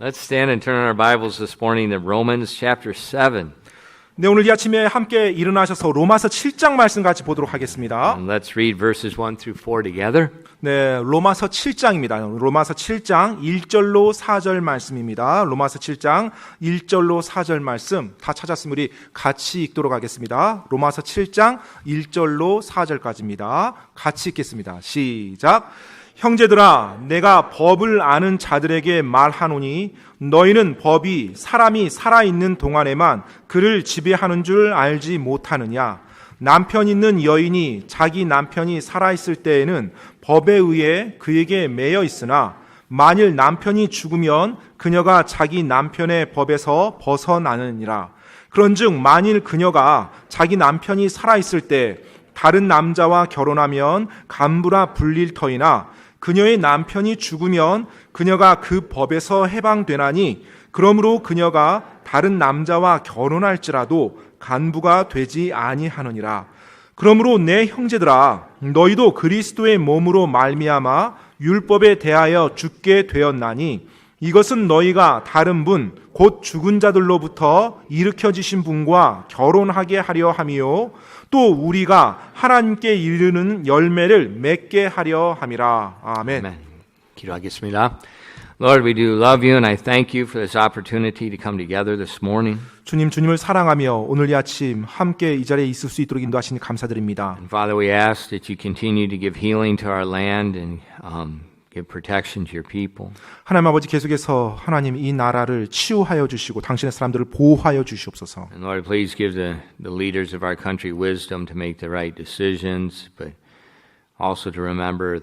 Let's stand and turn our Bibles this morning to Romans chapter 7. 네, 오늘 이 아침에 함께 일어나셔서 로마서 7장 말씀 같이 보도록 하겠습니다. And let's read verses 1 through 4 together. 네, 로마서 7장입니다. 로마서 7장 1절로 4절 말씀입니다. 로마서 7장 1절로 4절 말씀 다 찾았으면 우리 같이 읽도록 하겠습니다. 로마서 7장 1절로 4절까지입니다. 같이 읽겠습니다. 시작. 형제들아, 내가 법을 아는 자들에게 말하노니 너희는 법이 사람이 살아있는 동안에만 그를 지배하는 줄 알지 못하느냐. 남편 있는 여인이 자기 남편이 살아있을 때에는 법에 의해 그에게 매여 있으나 만일 남편이 죽으면 그녀가 자기 남편의 법에서 벗어나느니라. 그런즉 만일 그녀가 자기 남편이 살아있을 때 다른 남자와 결혼하면 간부라 불릴 터이나 그녀의 남편이 죽으면 그녀가 그 법에서 해방되나니 그러므로 그녀가 다른 남자와 결혼할지라도 간부가 되지 아니하느니라. 그러므로 내 형제들아, 너희도 그리스도의 몸으로 말미암아 율법에 대하여 죽게 되었나니 이것은 너희가 다른 분, 곧 죽은 자들로부터 일으켜지신 분과 결혼하게 하려 함이요 또 우리가 하나님께 이르는 열매를 맺게 하려 함이라. 아멘. Amen. 기도하겠습니다. Lord, we do love you and I thank you for this opportunity to come together this morning. 주님을 사랑하며 오늘 이 아침 함께 이 자리에 있을 수 있도록 인도하시니 감사드립니다. And Father, we ask that you continue to give healing to our land and give protection to your people. 하나님 아버지 계속해서 하나님 이 나라를 치유하여 주시고 당신의 사람들을 보호하여 주시옵소서. And Lord, please give the leaders of our country wisdom to make the right decisions, but also to remember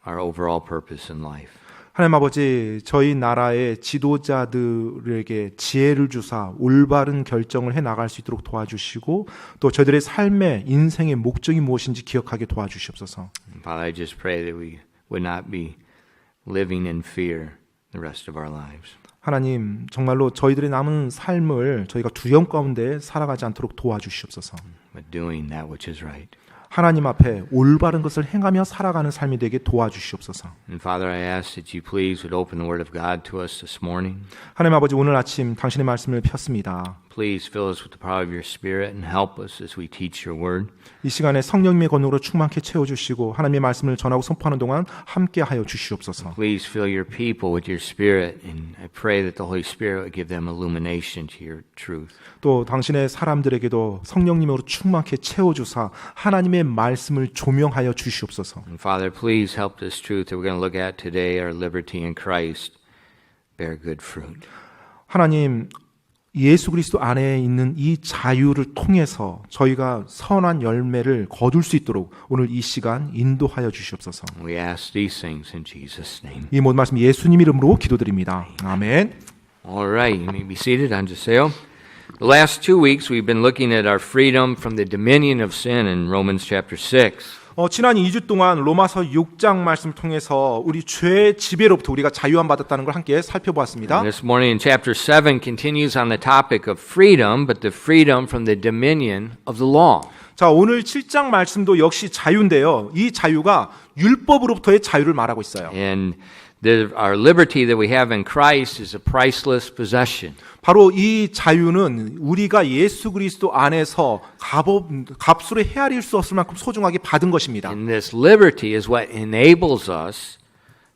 our overall purpose in life. 하나님 아버지 저희 나라의 지도자들에게 지혜를 주사 올바른 결정을 해나갈 수 있도록 도와주시고 또 저희들의 삶의 인생의 목적이 무엇인지 기억하게 도와주시옵소서. Father, I just pray that we would not be living in fear the rest of our lives. 하나님 정말로 저희들의 남은 삶을 저희가 두려움 가운데 살아가지 않도록 도와주시옵소서. But doing that which is right. 하나님 앞에 올바른 것을 행하며 살아가는 삶이 되게 도와주시옵소서. And Father, I ask that you please would open the Word of God to us this morning. 하나님 아버지 오늘 아침 당신의 말씀을 폈습니다. Please fill us with the power of your Spirit and help us as we teach your Word. 이 시간에 성령님의 권능으로 충만케 채워주시고 하나님의 말씀을 전하고 선포하는 동안 함께하여 주시옵소서. Please fill your people with your Spirit, and I pray that the Holy Spirit would give them illumination to your truth. 또 당신의 사람들에게도 성령님으로 충만케 채워주사 하나님의 말씀을 조명하여 주시옵소서. And Father, please help this truth that we're going to look at today, our liberty in Christ, bear good fruit. 하나님 예수 그리스도 안에 있는 이 자유를 통해서 저희가 선한 열매를 거둘 수 있도록 오늘 이 시간 인도하여 주시옵소서. We ask these things in Jesus' name. 이 모든 말씀 예수님 이름으로 기도드립니다. 아멘. All right, you may be seated. 앉으세요. The last 2 weeks we've been looking at our freedom from the dominion of sin in Romans chapter 6. 지난 2주 동안 로마서 6장 말씀을 통해서 우리 죄의 지배로부터 우리가 자유함 받았다는 걸 함께 살펴보았습니다. And this morning in chapter 7 continues on the topic of freedom, but the freedom from the dominion of the law. 자, 오늘 7장 말씀도 역시 자유인데요. 이 자유가 율법으로부터의 자유를 말하고 있어요. And our liberty that we have in Christ is a priceless possession. 바로 이 자유는 우리가 예수 그리스도 안에서 값으로 헤아릴 수 없을 만큼 소중하게 받은 것입니다. And this liberty is what enables us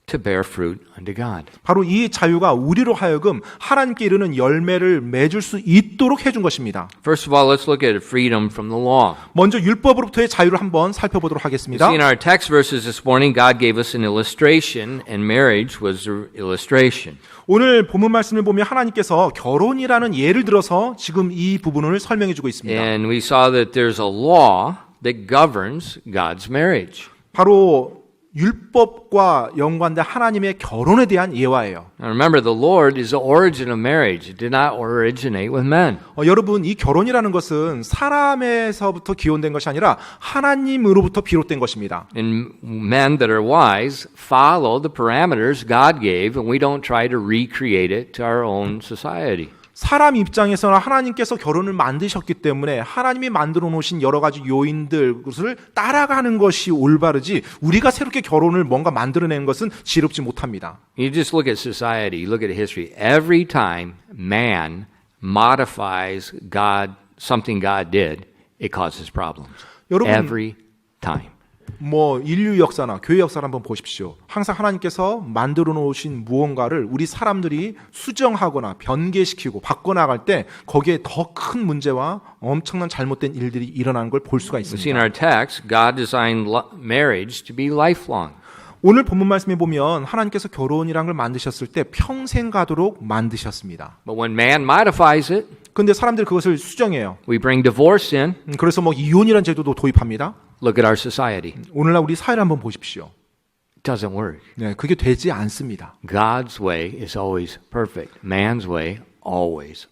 to bear fruit unto God. 바로 이 자유가 우리로 하여금 하나님께 이르는 열매를 맺을 수 있도록 해준 것입니다. First of all, let's look at freedom from the law. 먼저 율법으로부터의 자유를 한번 살펴보도록 하겠습니다. See, in our text verses this morning, God gave us an illustration, and marriage was the illustration. 오늘 본문 말씀을 보면 하나님께서 결혼이라는 예를 들어서 지금 이 부분을 설명해 주고 있습니다. And we saw that there's a law that governs God's marriage. 바로 율법과 연관된 하나님의 결혼에 대한 예화예요. Now remember, the Lord is the origin of marriage. It did not originate with men. 여러분, 이 결혼이라는 것은 사람에서부터 기원된 것이 아니라 하나님으로부터 비롯된 것입니다. And men that are wise follow the parameters God gave, and we don't try to recreate it to our own society. 사람 입장에서는 하나님께서 결혼을 만드셨기 때문에 하나님이 만들어 놓으신 여러 가지 요인들을 따라가는 것이 올바르지 우리가 새롭게 결혼을 뭔가 만들어내는 것은 지혜롭지 못합니다. You just look at society, look at history. Every time man modifies something God did, it causes problems. 여러분, Every time. 뭐 인류 역사나 교회 역사를 한번 보십시오. 항상 하나님께서 만들어 놓으신 무언가를 우리 사람들이 수정하거나 변개시키고 바꿔나갈 때 거기에 더 큰 문제와 엄청난 잘못된 일들이 일어나는 걸 볼 수가 We see in 있습니다. our text, God designed marriage to be lifelong. 오늘 본문 말씀에 보면 하나님께서 결혼이란 걸 만드셨을 때 평생 가도록 만드셨습니다. But when man modifies it, 그런데 사람들이 그것을 수정해요. we bring divorce in. 그래서 뭐 이혼이라는 제도도 도입합니다. Look at our society. 오늘날 우리 사회를 한번 보십시오. It doesn't work. 네, 그게 되지 않습니다. God's way is always perfect. Man's way always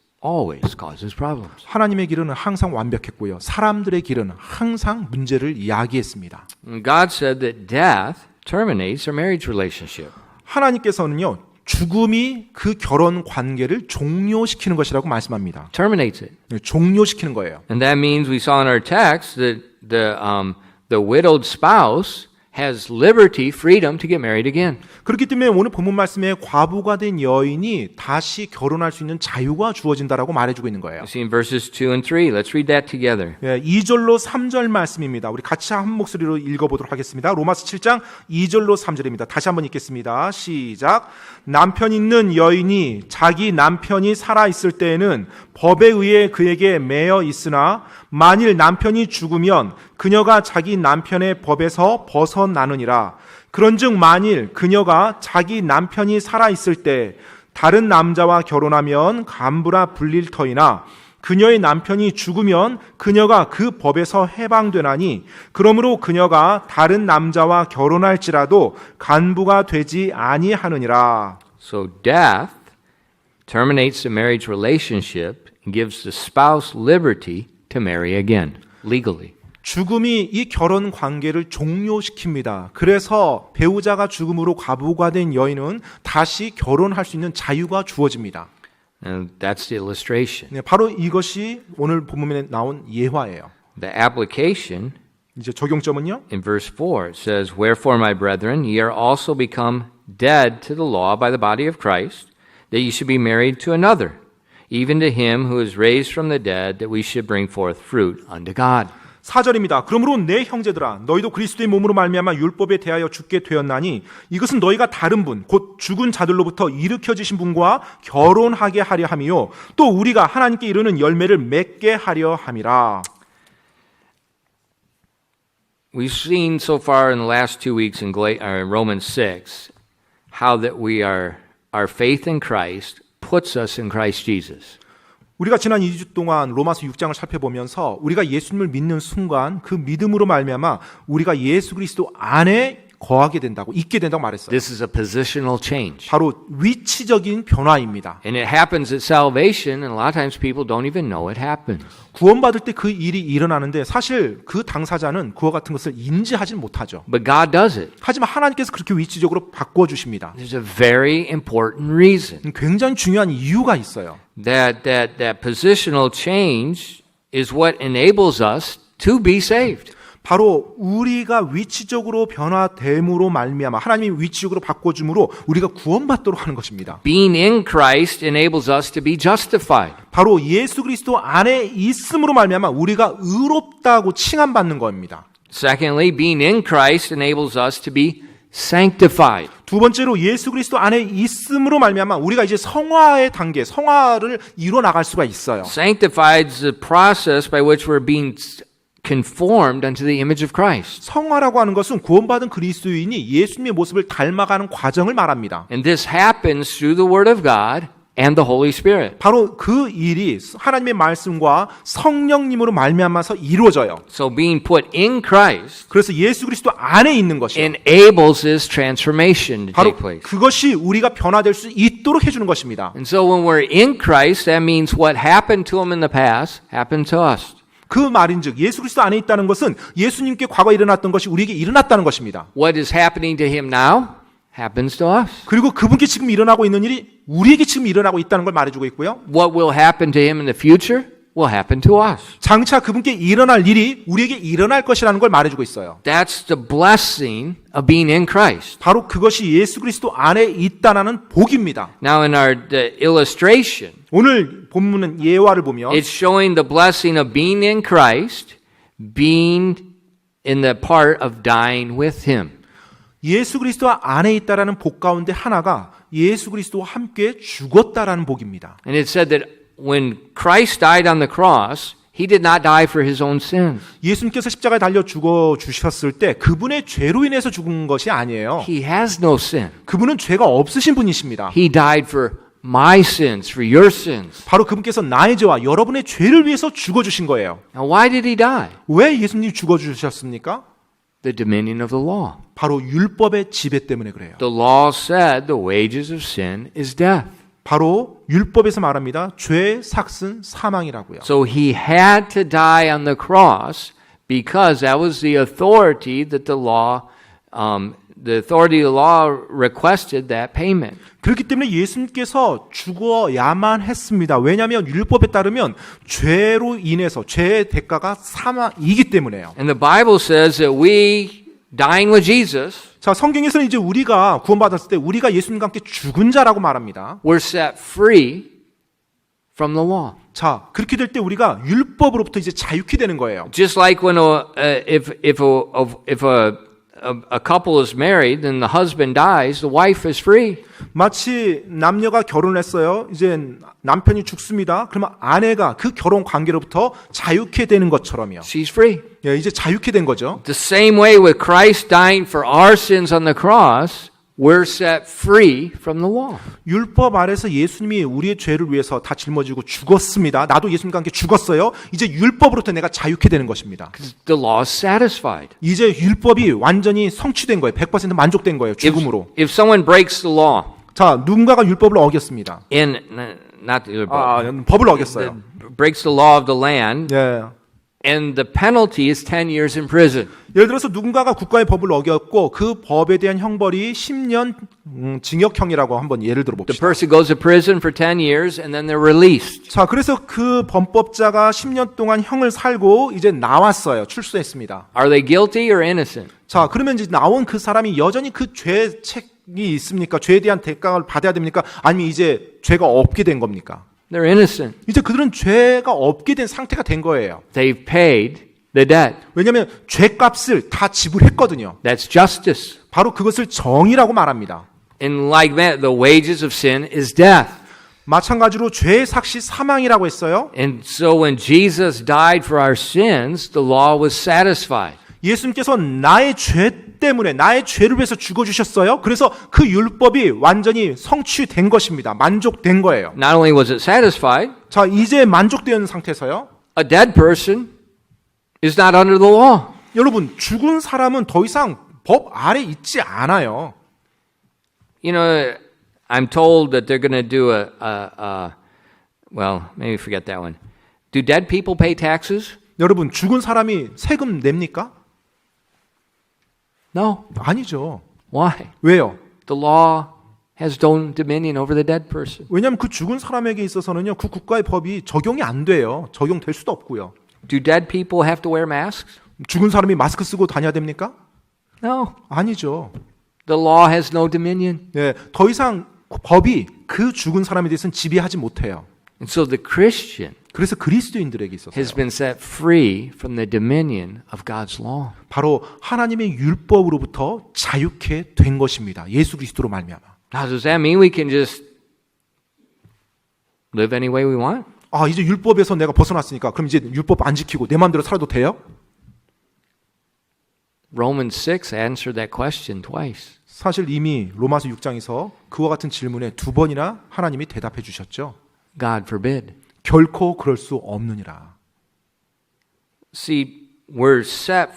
causes problems. 하나님의 길은 항상 완벽했고요. 사람들의 길은 항상 문제를 야기했습니다. And God said that death terminates our marriage relationship. 하나님께서는요, 죽음이 그 결혼 관계를 종료시키는 것이라고 말씀합니다. Terminates it. 네, 종료시키는 거예요. And that means we saw in our text that the widowed spouse has liberty, freedom to get married again. 그렇기 때문에 오늘 본문 말씀에 과부가 된 여인이 다시 결혼할 수 있는 자유가 주어진다라고 말해주고 있는 거예요. You see in verses 2 and 3. Let's read that together. 2절로 3절 말씀입니다. 우리 같이 한 목소리로 읽어보도록 하겠습니다. 로마서 7장 2절로 3절입니다. 다시 한번 읽겠습니다. 시작. 남편 있는 여인이 자기 남편이 살아있을 때에는 법에 의해 그에게 매여 있으나 만일 남편이 죽으면 그녀가 자기 남편의 법에서 벗어나느니라. 그런즉 만일 그녀가 자기 남편이 살아있을 때 다른 남자와 결혼하면 간부라 불릴 터이나 그녀의 남편이 죽으면 그녀가 그 법에서 해방되나니 그러므로 그녀가 다른 남자와 결혼할지라도 간부가 되지 아니하느니라. So death terminates the marriage relationship and gives the spouse liberty to marry again, legally. 죽음이 이 결혼 관계를 종료시킵니다. 그래서 배우자가 죽음으로 과부가 된 여인은 다시 결혼할 수 있는 자유가 주어집니다. And that's the illustration. 네, 바로 이것이 오늘 본문에 나온 예화예요. The application 이제 적용점은요. in verse 4 it says, Wherefore, my brethren, ye are also become dead to the law by the body of Christ, that ye should be married to another, even to him who is raised from the dead, that we should bring forth fruit unto God. 4절입니다. 그러므로 내 형제들아 너희도 그리스도의 몸으로 말미암아 율법에 대하여 죽게 되었나니 이것은 너희가 다른 분 곧 죽은 자들로부터 일으켜지신 분과 결혼하게 하려 함이요 또 우리가 하나님께 이르는 열매를 맺게 하려 함이라. We've seen so far in the last 2 weeks in Romans 6 how that our faith in Christ puts us in Christ Jesus. 우리가 지난 2주 동안 로마서 6장을 살펴보면서 우리가 예수님을 믿는 순간 그 믿음으로 말미암아 우리가 예수 그리스도 안에 거하게 된다고 있게 된다고 말했어요. This is a positional change. 바로 위치적인 변화입니다. And it happens at salvation, and a lot of times people don't even know it happens. 구원받을 때 그 일이 일어나는데 사실 그 당사자는 그와 같은 것을 인지하지 못하죠. But God does it. 하지만 하나님께서 그렇게 위치적으로 바꿔주십니다. There's a very important reason. 굉장히 중요한 이유가 있어요. That positional change is what enables us to be saved. 바로 우리가 위치적으로 변화됨으로 말미암아 하나님이 위치적으로 바꿔줌으로 우리가 구원받도록 하는 것입니다. Being in Christ enables us to be justified. 바로 예수 그리스도 안에 있음으로 말미암아 우리가 의롭다고 칭함받는 겁니다. Secondly, being in Christ enables us to be sanctified. 두 번째로 예수 그리스도 안에 있음으로 말미암아 우리가 이제 성화의 단계, 성화를 이뤄 나갈 수가 있어요. Sanctified is the process by which we're being conformed unto the image of Christ. 성화라고 하는 것은 구원받은 그리스도인이 예수님의 모습을 닮아가는 과정을 말합니다. And this happens through the Word of God and the Holy Spirit. 바로 그 일이 하나님의 말씀과 성령님으로 말미암아서 이루어져요. So being put in Christ 그래서 예수 그리스도 안에 있는 것이요. enables this transformation to 바로 take place. 그것이 우리가 변화될 수 있도록 해주는 것입니다. And so when we're in Christ, that means what happened to him in the past happened to us. 그 말인즉 예수 그리스도 안에 있다는 것은 예수님께 과거에 일어났던 것이 우리에게 일어났다는 것입니다. What is happening to him now happens to us. 그리고 그분께 지금 일어나고 있는 일이 우리에게 지금 일어나고 있다는 걸 말해주고 있고요. What will happen to him in the future will happen to us. 장차 그분께 일어날 일이 우리에게 일어날 것이라는 걸 말해주고 있어요. That's the blessing of being in Christ. 바로 그것이 예수 그리스도 안에 있다라는 복입니다. Now in our the illustration, 오늘 본문은 예화를 보면 it's showing the blessing of being in Christ, being in the part of dying with him. 예수 그리스도 안에 있다라는 복 가운데 하나가 예수 그리스도와 함께 죽었다라는 복입니다. And it said that when Christ died on the cross, he did not die for his own sins. 예수님께서 십자가에 달려 죽어 주셨을 때 그분의 죄로 인해서 죽은 것이 아니에요. He has no sin. 그분은 죄가 없으신 분이십니다. He died for my sins, for your sins. 바로 그분께서 나의 죄와 여러분의 죄를 위해서 죽어 주신 거예요. Now why did he die? 왜 예수님이 죽어 주셨습니까? The dominion of the law. 바로 율법의 지배 때문에 그래요. The law said the wages of sin is death. 바로 율법에서 말합니다. 죄의 삭은 사망이라고요. So he had to die on the cross because that was the authority that the authority of the law requested that payment. 그렇기 때문에 예수님께서 죽어야만 했습니다. 왜냐하면 율법에 따르면 죄로 인해서 죄의 대가가 사망이기 때문에요. And the Bible says that we dying with Jesus, 자, 성경에서는 이제 우리가 구원받았을 때 우리가 예수님과 함께 죽은 자라고 말합니다. we're set free from the law. 자, 그렇게 될 때 우리가 율법으로부터 이제 자유케 되는 거예요. Just like when if a couple is married and the husband dies, the wife is free. 마치 남녀가 결혼했어요. 이제 남편이 죽습니다. 그러면 아내가 그 결혼 관계로부터 자유케 되는 것처럼요. She's free. 예, 이제 자유케 된 거죠. The same way with Christ dying for our sins on the cross, we're set free from the law. 율법 아래서 예수님이 우리의 죄를 위해서 다 짊어지고 죽었습니다. 나도 예수님과 함께 죽었어요. 이제 율법으로부터 내가 자유케 되는 것입니다. The law is satisfied. 이제 율법이 완전히 성취된 거예요. 100% 만족된 거예요. 죽음으로. If someone breaks the law, 자, 누군가가 율법을 어겼습니다. not the law, 법을 어겼어요. breaks the law of the land, 예. and the penalty is 10 years in prison. 예를 들어서 누군가가 국가의 법을 어겼고 그 법에 대한 형벌이 10년 징역형이라고 한번 예를 들어 The 봅시다. person goes to prison for 10 years and then they're released. 자, 그래서 그 범법자가 10년 동안 형을 살고 이제 나왔어요. 출소했습니다. Are they guilty or innocent? 자, 그러면 이제 나온 그 사람이 여전히 그 죄책이 있습니까? 죄에 대한 대가를 받아야 됩니까? 아니면 이제 죄가 없게 된 겁니까? They're innocent. 이제 그들은 죄가 없게 된 상태가 된 거예요. They've paid the debt. 왜냐하면 죄값을 다 지불했거든요. That's justice. 바로 그것을 정의라고 말합니다. And like that, the wages of sin is death. 마찬가지로 죄의 삭시 사망이라고 했어요. And so when Jesus died for our sins, the law was satisfied. 예수님께서 나의 죄 때문에 나의 죄를 위해서 죽어주셨어요. 그래서 그 율법이 완전히 성취된 것입니다. 만족된 거예요. Not only was it satisfied, 자, 이제 만족되는 상태에서요. a dead person is not under the law. 여러분, 죽은 사람은 더 이상 법 아래 있지 않아요. You know, I'm told that they're going to do well, maybe forget that one. Do dead people pay taxes? 여러분, 죽은 사람이 세금 냅니까? No. 아니죠. Why? 왜요? The law has dominion over the dead person. 왜냐하면 그 죽은 사람에게 있어서는요, 그 국가의 법이 적용이 안 돼요. 적용될 수도 없고요. Do dead people have to wear masks? 죽은 사람이 마스크 쓰고 다녀야 됩니까? No. 아니죠. The law has no dominion. 네, 더 이상 법이 그 죽은 사람에 대해서는 지배하지 못해요. And so the Christian 그래서 그리스도인들에게 있어서 has been set free from the dominion of God's law. 바로 하나님의 율법으로부터 자유케 된 것입니다. 예수 그리스도로 말미암아. Now, does that mean we can just live any way we want? 아, 이제 율법에서 내가 벗어났으니까 그럼 이제 율법 안 지키고 내 마음대로 살아도 돼요? Romans 6 answered that question twice. 사실 이미 로마서 6장에서 그와 같은 질문에 두 번이나 하나님이 대답해 주셨죠. God forbid. 결코 그럴 수 없느니라. See, we're set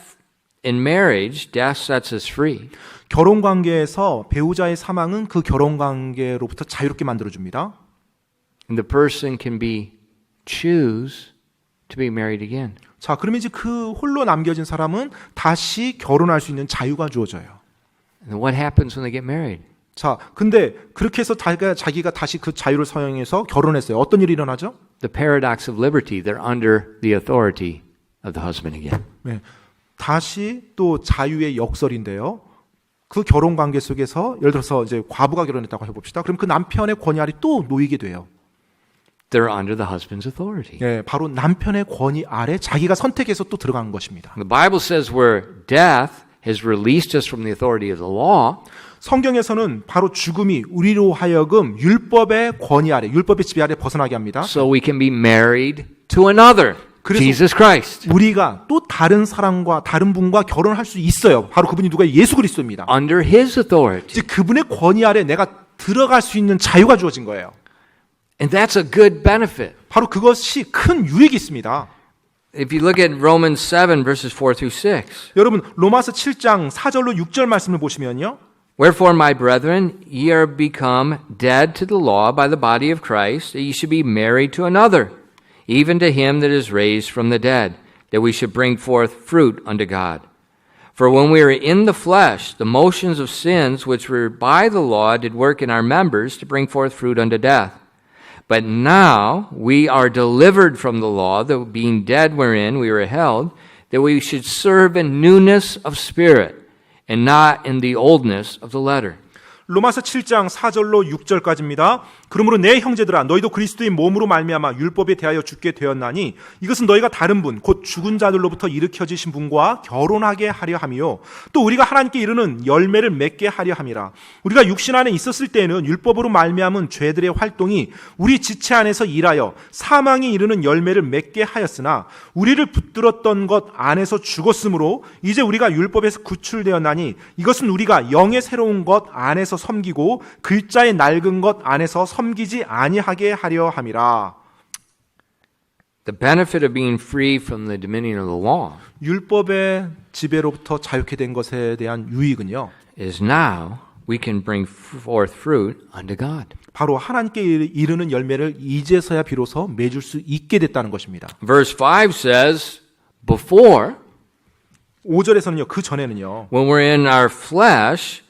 in marriage, death sets us free. 결혼 관계에서 배우자의 사망은 그 결혼 관계로부터 자유롭게 만들어 줍니다. And the person can choose to be married again. 자, 그러면 이제 그 홀로 남겨진 사람은 다시 결혼할 수 있는 자유가 주어져요. And what happens when they get married? 자, 근데 그렇게 해서 자기가 다시 그 자유를 사용해서 결혼했어요. 어떤 일이 일어나죠? The paradox of liberty. They're under the authority of the husband again. 네. 다시 또 자유의 역설인데요. 그 결혼 관계 속에서 예를 들어서 이제 과부가 결혼했다고 해봅시다. 그럼 그 남편의 권위 아래 또 놓이게 돼요. They're under the husband's authority. 네, 바로 남편의 권위 아래 자기가 선택해서 또 들어가는 것입니다. The Bible says where death has released us from the authority of the law, 성경에서는 바로 죽음이 우리로 하여금 율법의 권위 아래, 율법의 지배 아래 벗어나게 합니다. so we can be married to another, 그래서 Jesus Christ, 우리가 또 다른 사람과 다른 분과 결혼할 수 있어요. 바로 그분이 누가 예수 그리스도입니다. under his authority. 이제 그분의 권위 아래 내가 들어갈 수 있는 자유가 주어진 거예요. And that's a good benefit. 바로 그것이 큰 유익이 있습니다. If you look at Romans 7 verses 4 through 6, 여러분 로마서 7장 4절로 6절 말씀을 보시면요. wherefore, my brethren, ye are become dead to the law by the body of Christ, that ye should be married to another, even to him that is raised from the dead, that we should bring forth fruit unto God. For when we were in the flesh, the motions of sins which were by the law did work in our members to bring forth fruit unto death. But now we are delivered from the law, that being dead wherein we were held, that we should serve in newness of spirit, and not in the oldness of the letter. 로마서 7장 4절로 6절까지입니다. 그러므로 내 형제들아 너희도 그리스도의 몸으로 말미암아 율법에 대하여 죽게 되었나니 이것은 너희가 다른 분 곧 죽은 자들로부터 일으켜지신 분과 결혼하게 하려 함이요 또 우리가 하나님께 이르는 열매를 맺게 하려 함이라. 우리가 육신 안에 있었을 때에는 율법으로 말미암은 죄들의 활동이 우리 지체 안에서 일하여 사망에 이르는 열매를 맺게 하였으나 우리를 붙들었던 것 안에서 죽었으므로 이제 우리가 율법에서 구출되었나니 이것은 우리가 영의 새로운 것 안에서 섬기고 글자의 낡은 것 안에서 섬기지 아니하게 하려 함이라. The benefit of being free from the dominion of the law 율법의 지배로부터 자유케 된 것에 대한 유익은요. is now we can bring forth fruit unto God. 바로 하나님께 이르는 열매를 이제서야 비로소 맺을 수 있게 됐다는 것입니다. Verse 5 says, before, 5절에서는요. 그 전에는요. when we're in our flesh,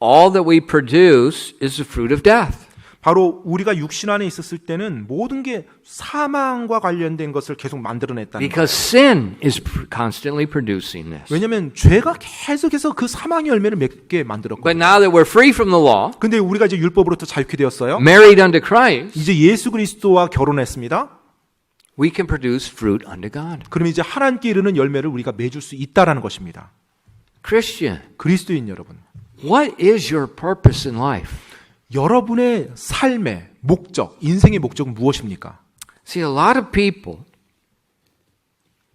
all that we produce is the fruit of death. 바로 우리가 육신 안에 있었을 때는 모든 게 사망과 관련된 것을 계속 만들어냈다는 거예요. Because sin is constantly producing this. 왜냐하면 죄가 계속해서 그 사망의 열매를 맺게 만들었고. But now that we're free from the law, 근데 우리가 이제 율법으로부터 자유케 되었어요. married unto Christ, 이제 예수 그리스도와 결혼했습니다. we can produce fruit unto God. 그럼 이제 하나님께 이르는 열매를 우리가 맺을 수 있다라는 것입니다. Christian, 그리스도인 여러분, what is your purpose in life? 여러분의 삶의 목적, 인생의 목적은 무엇입니까? See, a lot of people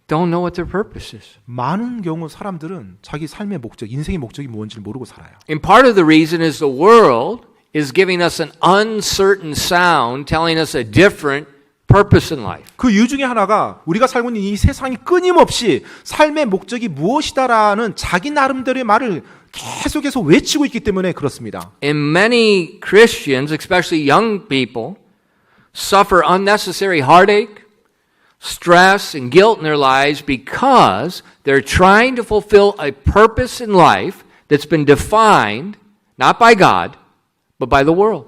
don't know what their purpose is. 많은 경우 사람들은 자기 삶의 목적, 인생의 목적이 무엇인지를 모르고 살아요. And part of the reason is the world is giving us an uncertain sound, telling us a different purpose in life. 그 이유 중에 하나가 우리가 살고 있는 이 세상이 끊임없이 삶의 목적이 무엇이다라는 자기 나름대로의 말을 계속해서 외치고 있기 때문에 그렇습니다. And many Christians, especially young people, suffer unnecessary heartache, stress, and guilt in their lives because they're trying to fulfill a purpose in life that's been defined not by God, but by the world.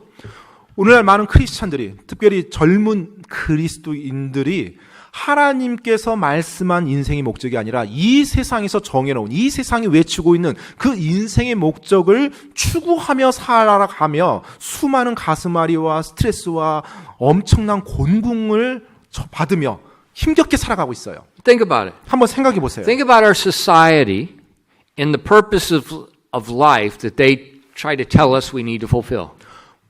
오늘날 많은 크리스찬들이, 특별히 젊은 그리스도인들이 하나님께서 말씀한 인생의 목적이 아니라 이 세상에서 정해놓은, 이 세상이 외치고 있는 그 인생의 목적을 추구하며 살아가며 수많은 가슴앓이와 스트레스와 엄청난 곤궁을 받으며 힘겹게 살아가고 있어요. Think about it. 한번 생각해 보세요. Think about our society and the purpose of life that they try to tell us we need to fulfill.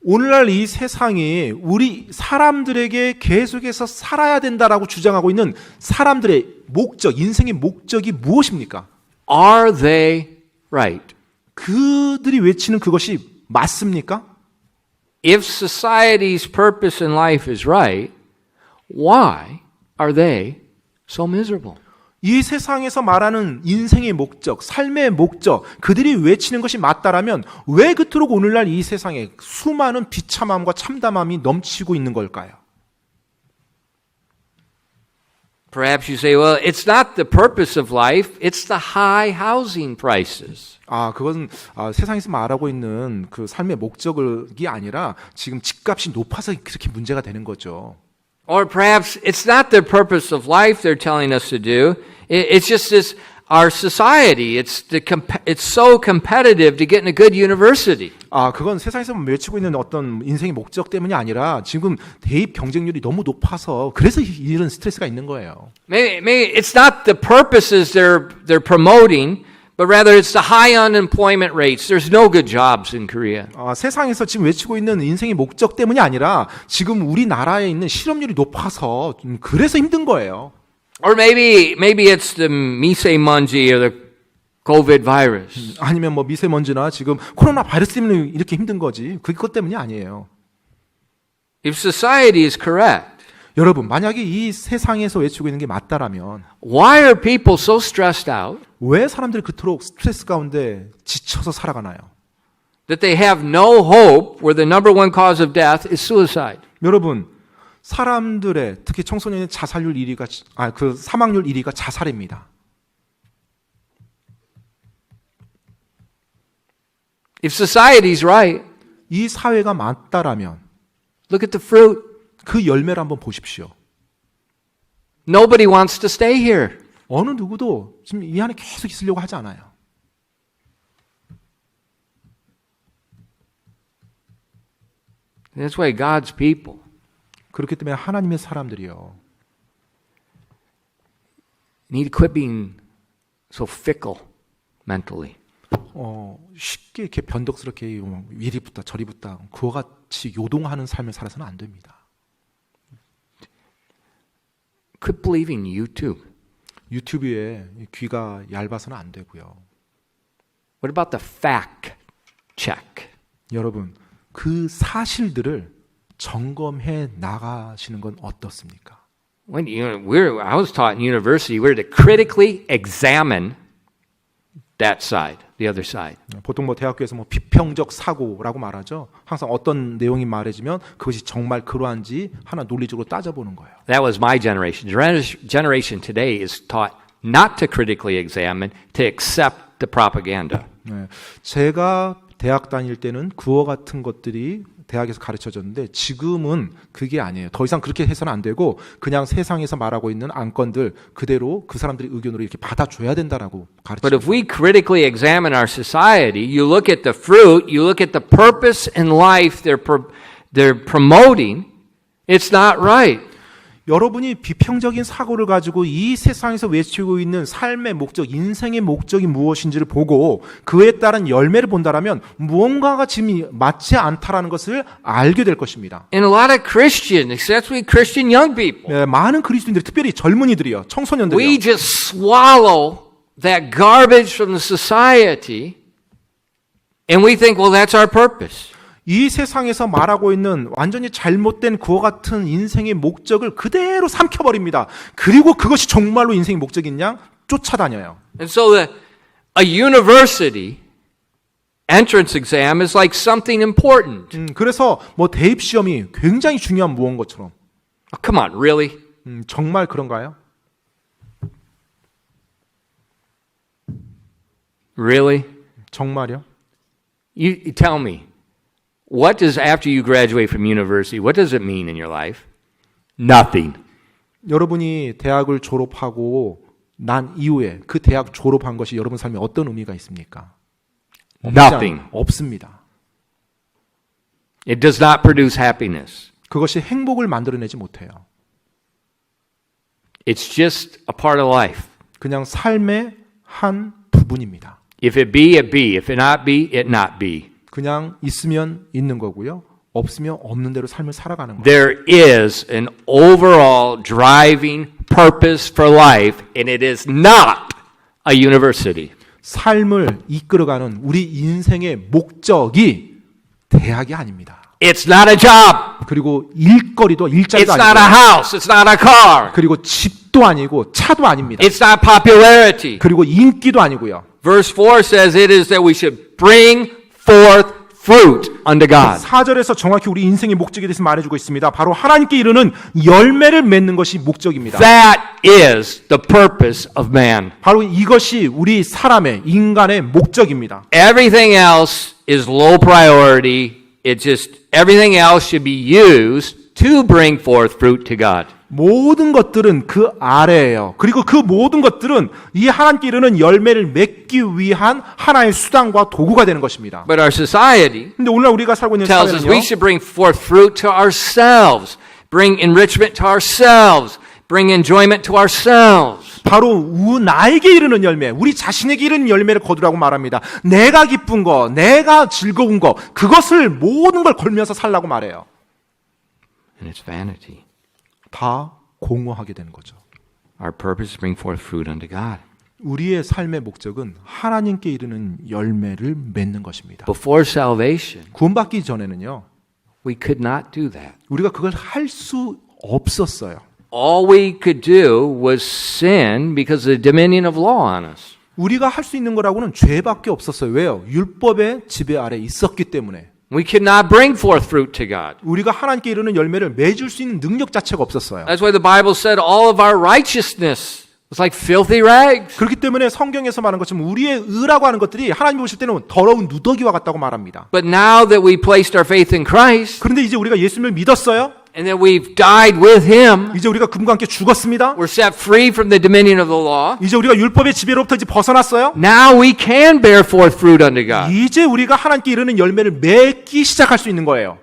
오늘날 이 세상이 우리 사람들에게 계속해서 살아야 된다라고 주장하고 있는 사람들의 목적, 인생의 목적이 무엇입니까? Are they right? 그들이 외치는 그것이 맞습니까? If society's purpose in life is right, why are they so miserable? 이 세상에서 말하는 인생의 목적, 삶의 목적, 그들이 외치는 것이 맞다라면 왜 그토록 오늘날 이 세상에 수많은 비참함과 참담함이 넘치고 있는 걸까요? Perhaps you say, well, it's not the purpose of life, it's the high housing prices. 그것은 세상에서 말하고 있는 그 삶의 목적이 아니라 지금 집값이 높아서 그렇게 문제가 되는 거죠. Or perhaps it's not the purpose of life they're telling us to do. It's just this our society. It's so competitive to get in a good university. 그건 세상에서 외치고 있는 어떤 인생의 목적 때문이 아니라 지금 대입 경쟁률이 너무 높아서 그래서 이런 스트레스가 있는 거예요. Maybe it's not the purposes they're promoting, but rather it's the high unemployment rates. There's no good jobs in Korea. 세상에서 지금 외치고 있는 인생의 목적 때문이 아니라 지금 우리나라에 있는 실업률이 높아서 그래서 힘든 거예요. Or maybe it's the 미세먼지 or the COVID virus. 아니면 뭐 미세먼지나 지금 코로나 바이러스 때문에 이렇게 힘든 거지. 그것 때문이 아니에요. If society is correct, 여러분, 만약에 이 세상에서 외치고 있는 게 맞다라면 why are people so stressed out 왜 사람들이 그토록 스트레스 가운데 지쳐서 살아가나요? that they have no hope where the number one cause of death is suicide? 여러분, 사람들의 특히 청소년의 자살률 1위가 그 사망률 1위가 자살입니다. If society is right, 이 사회가 맞다라면 look at the fruit. 그 열매를 한번 보십시오. Nobody wants to stay here. 어느 누구도 지금 이 안에 계속 있으려고 하지 않아요. That's why God's people 그렇기 때문에 하나님의 사람들이요. need to quit being so fickle mentally. 쉽게 이렇게 변덕스럽게 이리 붙다 저리 붙다 그와 같이 요동하는 삶을 살아서는 안 됩니다. Quit believing YouTube. 유튜브에 귀가 얇아서는 안 되고요. What about the fact check? 여러분, 그 사실들을 점검해 나가시는 건 어떻습니까? When I was taught in university, we're to critically examine that side, the other side. 보통 뭐 대학교에서 뭐 비평적 사고라고 말하죠. 항상 어떤 내용이 말해지면 그것이 정말 그러한지 하나 논리적으로 따져보는 거예요. That was my generation. Generation today is taught not to critically examine, to accept the propaganda. 제가 대학 다닐 때는 그와 같은 것들이 대학에서 가르쳐졌는데 지금은 그게 아니에요. 더 이상 그렇게 해서는 안 되고 그냥 세상에서 말하고 있는 안건들 그대로 그 사람들의 의견으로 이렇게 받아줘야 된다라고 가르쳐요. But if we critically examine our society, you look at the fruit, you look at the purpose in life they're promoting, it's not right. 여러분이 비평적인 사고를 가지고 이 세상에서 외치고 있는 삶의 목적, 인생의 목적이 무엇인지를 보고 그에 따른 열매를 본다라면 무언가가 지금 맞지 않다라는 것을 알게 될 것입니다. And a lot of Christians, especially Christian young people, 많은 그리스도인들이 특별히 젊은이들이요, 청소년들이요. we just swallow that garbage from the society and we think, well, that's our purpose. 이 세상에서 말하고 있는 완전히 잘못된 그와 같은 인생의 목적을 그대로 삼켜버립니다. 그리고 그것이 정말로 인생의 목적인 양 쫓아다녀요. And so a university entrance exam is like something important. 그래서 뭐 대입 시험이 굉장히 중요한 무언 것처럼. Oh, come on, really? 정말 그런가요? Really? 정말요? You tell me. What does, after you graduate from university, what does it mean in your life? Nothing. 여러분이 대학을 졸업하고 난 이후에 그 대학 졸업한 것이 여러분 삶에 어떤 의미가 있습니까? Nothing. 없습니다. It does not produce happiness. 그것이 행복을 만들어내지 못해요. It's just a part of life. 그냥 삶의 한 부분입니다. If it be, it be. If it not be, it not be. 그냥 있으면 있는 거고요. 없으면 없는 대로 삶을 살아가는 거예요. There is an overall driving purpose for life, and it is not a university. 삶을 이끌어가는 우리 인생의 목적이 대학이 아닙니다. It's not a job. 그리고 일거리도 일자리도 It's not a 아니고 house. It's not a car. 그리고 집도 아니고 차도 아닙니다. It's not popularity. 그리고 인기도 아니고요. Verse 4 says it is that we should bring forth fruit unto God. 4절에서 정확히 우리 인생의 목적에 대해서 말해주고 있습니다. 바로 하나님께 이르는 열매를 맺는 것이 목적입니다. That is the purpose of man. 바로 이것이 우리 사람의 인간의 목적입니다. Everything else is low priority. It's just everything else should be used to bring forth fruit to God. 모든 것들은 그 아래예요. 그리고 그 모든 것들은 이 하나님께 이르는 열매를 맺기 위한 하나의 수단과 도구가 되는 것입니다. But our society 근데 오늘날 우리가 살고 있는 tells us 사회는요. we should bring forth fruit to ourselves, bring enrichment to ourselves, bring enjoyment to ourselves. 바로 나에게 이르는 열매, 우리 자신에게 이르는 열매를 거두라고 말합니다. 내가 기쁜 거, 내가 즐거운 거, 그것을 모든 걸 걸면서 살라고 말해요. And it's vanity. 다 공허하게 되는 거죠. Our purpose is to bring forth fruit unto God. 우리의 삶의 목적은 하나님께 이르는 열매를 맺는 것입니다. Before salvation, 구원받기 전에는요, we could not do that. 우리가 그걸 할 수 없었어요. All we could do was sin because of the dominion of law on us. 우리가 할 수 있는 거라고는 죄밖에 없었어요. 왜요? 율법의 지배 아래 있었기 때문에. We could not bring forth fruit to God. 우리가 하나님께 이르는 열매를 맺을 수 있는 능력 자체가 없었어요. That's why the Bible said all of our righteousness was like filthy rags. 그렇기 때문에 성경에서 말하는 것처럼 우리의 의라고 하는 것들이 하나님 보실 때는 더러운 누더기와 같다고 말합니다. But now that we placed our faith in Christ 그런데 이제 우리가 예수님을 믿었어요. and that we've died with Him, 이제 우리가 그분과 함께 죽었습니다. we're set free from the dominion of the law. 이제 우리가 율법의 지배로부터 이제 벗어났어요. Now we can bear forth fruit unto God. 이제 우리가 하나님께 이르는 열매를 맺기 시작할 수 있는 거예요.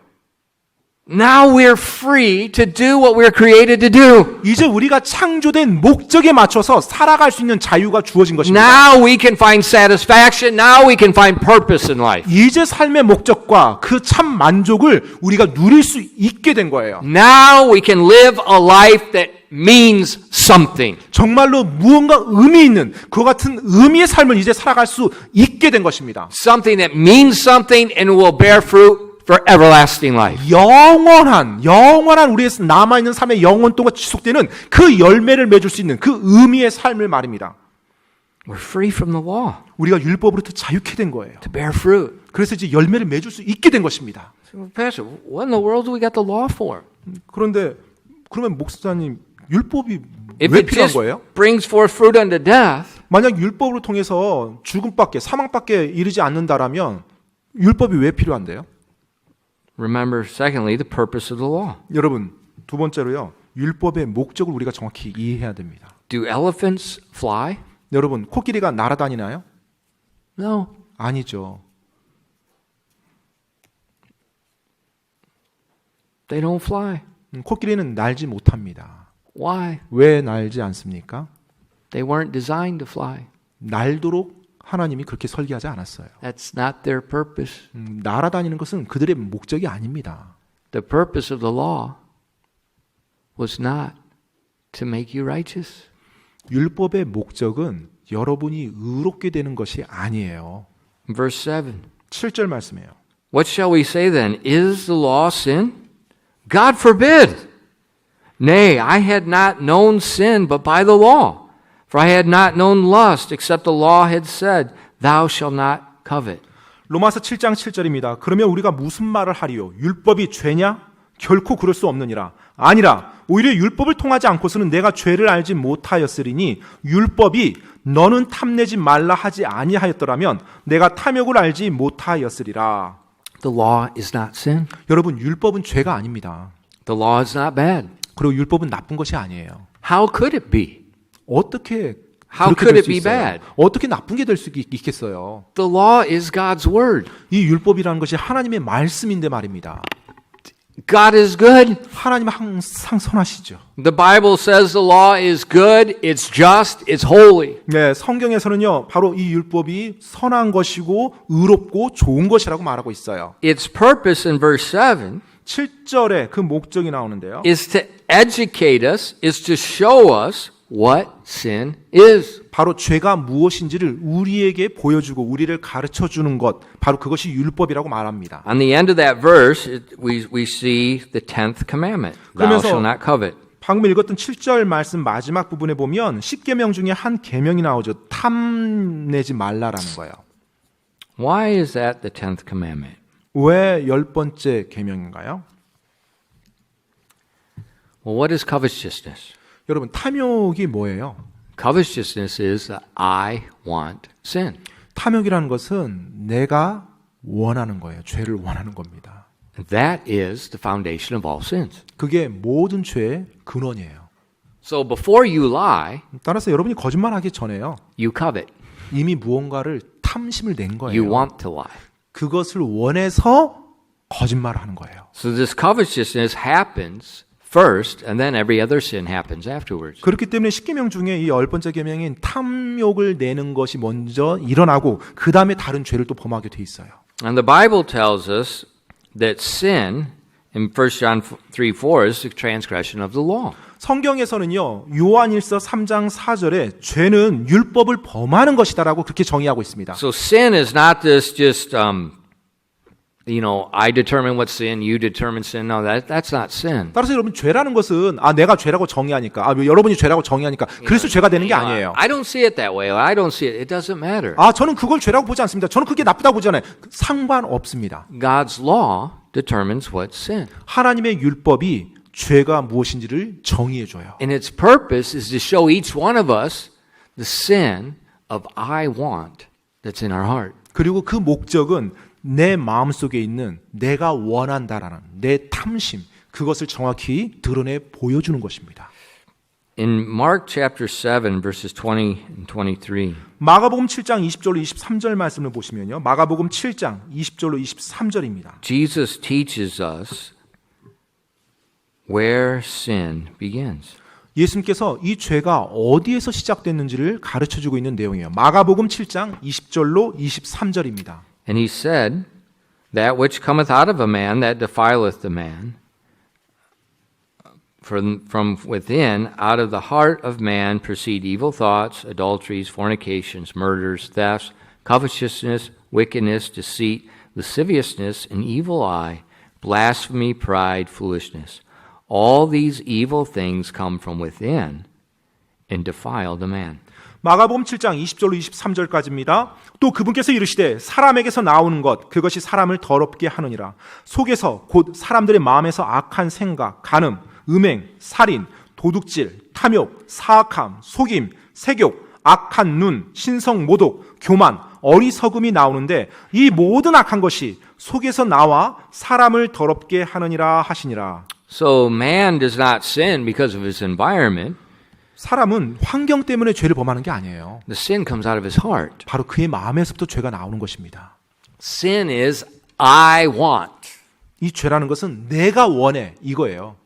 Now we're free to do what we're created to do. 이제 우리가 창조된 목적에 맞춰서 살아갈 수 있는 자유가 주어진 것입니다. Now we can find satisfaction. Now we can find purpose in life. 이제 삶의 목적과 그 참 만족을 우리가 누릴 수 있게 된 거예요. Now we can live a life that means something. 정말로 무언가 의미 있는 그 같은 의미의 삶을 이제 살아갈 수 있게 된 것입니다. Something that means something and will bear fruit for everlasting life. 영원한 우리의 남아있는 삶의 영원 동안 지속되는 그 열매를 맺을 수 있는 그 의미의 삶을 말입니다. We're free from the law 우리가 율법으로부터 자유케 된 거예요. to bear fruit. 그래서 이제 열매를 맺을 수 있게 된 것입니다. So, Pastor, what in the world do we got the law for? 그런데 그러면 목사님 율법이 If 왜 it 필요한 just 거예요? brings forth fruit unto death, 만약 율법으로 통해서 죽음밖에 사망밖에 이르지 않는다라면 율법이 왜 필요한데요? remember, secondly, the purpose of the law. 여러분, 두 번째로요. 율법의 목적을 우리가 정확히 이해해야 됩니다. Do elephants fly? 여러분, 코끼리가 날아다니나요? No. 아니죠. They don't fly. 코끼리는 날지 못합니다. Why? 왜 날지 않습니까? They weren't designed to fly. 날도록 하나님이 그렇게 설계하지 않았어요. That's not their purpose. 날아다니는 것은 그들의 목적이 아닙니다. The purpose of the law was not to make you righteous. 율법의 목적은 여러분이 의롭게 되는 것이 아니에요. Verse 7. 7절 말씀이에요. What shall we say then? Is the law sin? God forbid. Nay, I had not known sin but by the law. For I had not known lust except the law had said, Thou shalt not covet. 로마서 7장 7절입니다. 그러면 우리가 무슨 말을 하리요? 율법이 죄냐? 결코 그럴 수 없느니라. 아니라 오히려 율법을 통하지 않고서는 내가 죄를 알지 못하였으리니 율법이 너는 탐내지 말라 하지 아니하였더라면 내가 탐욕을 알지 못하였으리라. The law is not sin. 여러분, 율법은 죄가 아닙니다. The law is not bad. 그리고 율법은 나쁜 것이 아니에요. How could it be? 어떻게 How 그렇게 could 될 it 수 be 있어요? bad? 어떻게 나쁜 게 될 수 있겠어요? The law is God's word. 이 율법이라는 것이 하나님의 말씀인데 말입니다. God is good. 하나님은 항상 선하시죠. The Bible says the law is good, it's just, it's holy. 네, 성경에서는요, 바로 이 율법이 선한 것이고 의롭고 좋은 것이라고 말하고 있어요. Its purpose in verse 7 7절에 그 목적이 나오는데요. is to educate us, is to show us what sin is. 바로 죄가 무엇인지를 우리에게 보여주고 우리를 가르쳐 주는 것, 바로 그것이 율법이라고 말합니다. On the end of that verse, we see the 10th commandment. Thou 그러면서 shalt not covet. 방금 읽었던 7절 말씀 마지막 부분에 보면 10계명 중에 한 계명이 나오죠. 탐내지 말라라는 거예요. Why is that the 10th commandment? 왜 10번째 계명인가요? Well, what is covetousness? 여러분, 탐욕이 뭐예요? Covetousness is that I want sin. 탐욕이라는 것은 내가 원하는 거예요. 죄를 원하는 겁니다. That is the foundation of all sins. 그게 모든 죄의 근원이에요. So before you lie, 따라서 여러분이 거짓말하기 전에요. you covet. 이미 무언가를 탐심을 낸 거예요. You want to lie. 그것을 원해서 거짓말을 하는 거예요. So this covetousness happens first, and then every other sin happens afterwards. 그렇기 때문에 10계명 중에 이 10번째 계명인 탐욕을 내는 것이 먼저 일어나고 그 다음에 다른 죄를 또 범하게 돼 있어요. And the Bible tells us that sin, in 1 John 3:4, is the transgression of the law. 성경에서는요, 요한일서 3장 4절에 죄는 율법을 범하는 것이다라고 그렇게 정의하고 있습니다. So sin is not this just, I determine what's sin, you determine sin. No, that's not sin. 따라서 여러분, 죄라는 것은 내가 죄라고 정의하니까, 여러분이 죄라고 정의하니까 그래서 죄가 되는 게 아니에요. I don't see it that way. I don't see it. It doesn't matter. 저는 그걸 죄라고 보지 않습니다. 저는 그게 나쁘다고 보지 않아요. 상관없습니다. God's law determines what's sin. 하나님의 율법이 죄가 무엇인지를 정의해 줘요. And its purpose is to show each one of us the sin of I want that's in our heart. 그리고 그 목적은 내 마음속에 있는 내가 원한다라는 내 탐심, 그것을 정확히 드러내 보여주는 것입니다. In Mark chapter 7 verses 20 and 23. 마가복음 7장 20절로 23절 말씀을 보시면요. 마가복음 7장 20절로 23절입니다. Jesus teaches us where sin begins. 예수님께서 이 죄가 어디에서 시작됐는지를 가르쳐 주고 있는 내용이에요. 마가복음 7장 20절로 23절입니다. And he said, that which cometh out of a man, that defileth the man. From within, out of the heart of man proceed evil thoughts, adulteries, fornications, murders, thefts, covetousness, wickedness, deceit, lasciviousness, an evil eye, blasphemy, pride, foolishness. All these evil things come from within and defile the man. 마가복음 7장 20절로 23절까지입니다. 또 그분께서 이르시되 사람에게서 나오는 것 그것이 사람을 더럽게 하느니라. 속에서 곧 사람들의 마음에서 악한 생각, 간음, 음행, 살인, 도둑질, 탐욕, 사악함, 속임, 색욕, 악한 눈, 신성 모독, 교만, 어리석음이 나오는데 이 모든 악한 것이 속에서 나와 사람을 더럽게 하느니라 하시니라. So man does not sin because of his environment. 사람은 환경 때문에 죄를 범하는 게 아니에요. The sin comes out of his heart. 바로 그의 마음에서부터 죄가 나오는 것입니다. Sin is I want. 이 죄라는 것은 내가 원해 이거예요.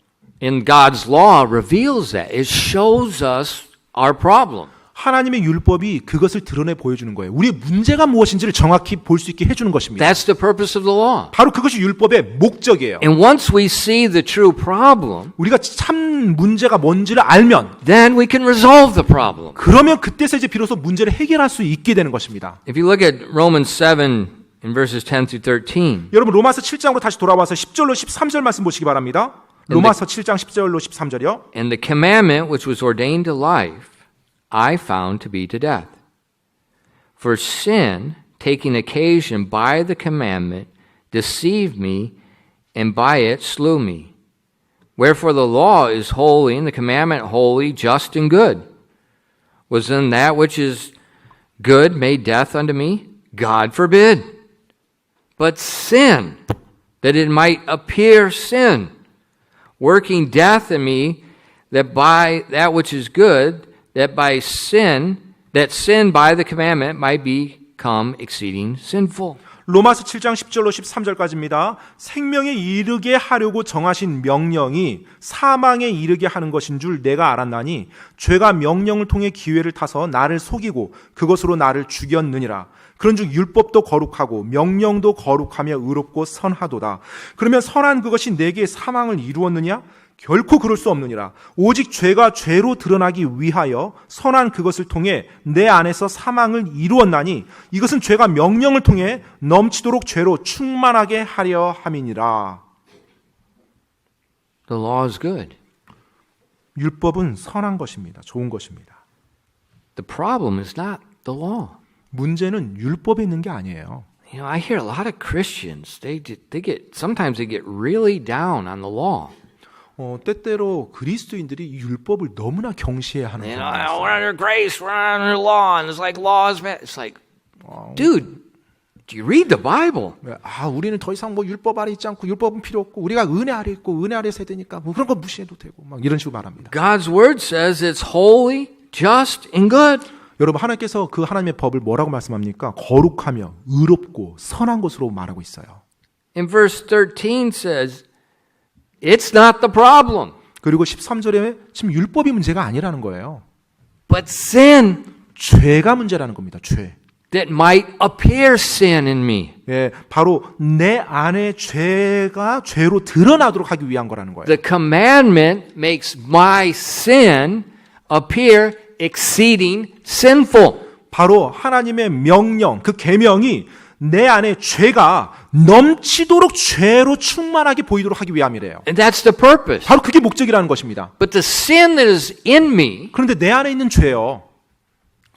And God's law reveals that. It shows us our problem. 하나님의 율법이 그것을 드러내 보여주는 거예요. 우리의 문제가 무엇인지를 정확히 볼 수 있게 해주는 것입니다. That's the purpose of the law. 바로 그것이 율법의 목적이에요. And once we see the true problem, 우리가 참 문제가 뭔지를 알면 then we can resolve the problem. 그러면 그때서 이제 비로소 문제를 해결할 수 있게 되는 것입니다. If you look at Romans 7 in verses 10 through 13, 여러분 로마서 7장으로 다시 돌아와서 10절로 13절 말씀 보시기 바랍니다. 로마서 7장 10절로 13절이요. And the commandment which was ordained to life, I found to be to death. For sin, taking occasion by the commandment, deceived me, and by it slew me. Wherefore the law is holy, and the commandment holy, just and good. Was then that which is good made death unto me? God forbid. But sin, that it might appear sin, working death in me, that by that which is good, that sin by the commandment might become exceeding sinful. 로마서 7장 10절로 13절까지입니다. 생명에 이르게 하려고 정하신 명령이 사망에 이르게 하는 것인 줄 내가 알았나니 죄가 명령을 통해 기회를 타서 나를 속이고 그것으로 나를 죽였느니라. 그런즉 율법도 거룩하고 명령도 거룩하며 의롭고 선하도다. 그러면 선한 그것이 내게 사망을 이루었느냐? 결코 그럴 수 없느니라. 오직 죄가 죄로 드러나기 위하여 선한 그것을 통해 내 안에서 사망을 이루었나니 이것은 죄가 명령을 통해 넘치도록 죄로 충만하게 하려 함이니라. The law is good. 율법은 선한 것입니다. 좋은 것입니다. The problem is not the law. 문제는 율법에 있는 게 아니에요. You know, I hear a lot of Christians, sometimes they get really down on the law. 때때로 그리스도인들이 이 율법을 너무나 경시해하는 You 경우가 know, 있어요. we're under grace, we're under law, and it's like law is bad. It's like, dude, do you read the Bible? 우리는 더 이상 뭐 율법 아래 있지 않고 율법은 필요 없고 우리가 은혜 아래 있고 은혜 아래 세야 되니까 뭐 그런 거 무시해도 되고 막 이런 식으로 말합니다. God's word says it's holy, just, and good. 여러분 하나님께서 그 하나님의 법을 뭐라고 말씀합니까? 거룩하며 의롭고 선한 것으로 말하고 있어요. And verse 13 says, it's not the problem, 그리고 13절에 지금 율법이 문제가 아니라는 거예요. but sin 죄가 문제라는 겁니다. 죄. that might appear sin in me. 예, 바로 내 안에 죄가 죄로 드러나도록 하기 위한 거라는 거예요. The commandment makes my sin appear exceeding sinful. 바로 하나님의 명령, 그 계명이 내 안에 죄가 넘치도록 죄로 충만하게 보이도록 하기 위함이래요. And that's the purpose. 바로 그게 목적이라는 것입니다. But the sin that is in me 그런데 내 안에 있는 죄요.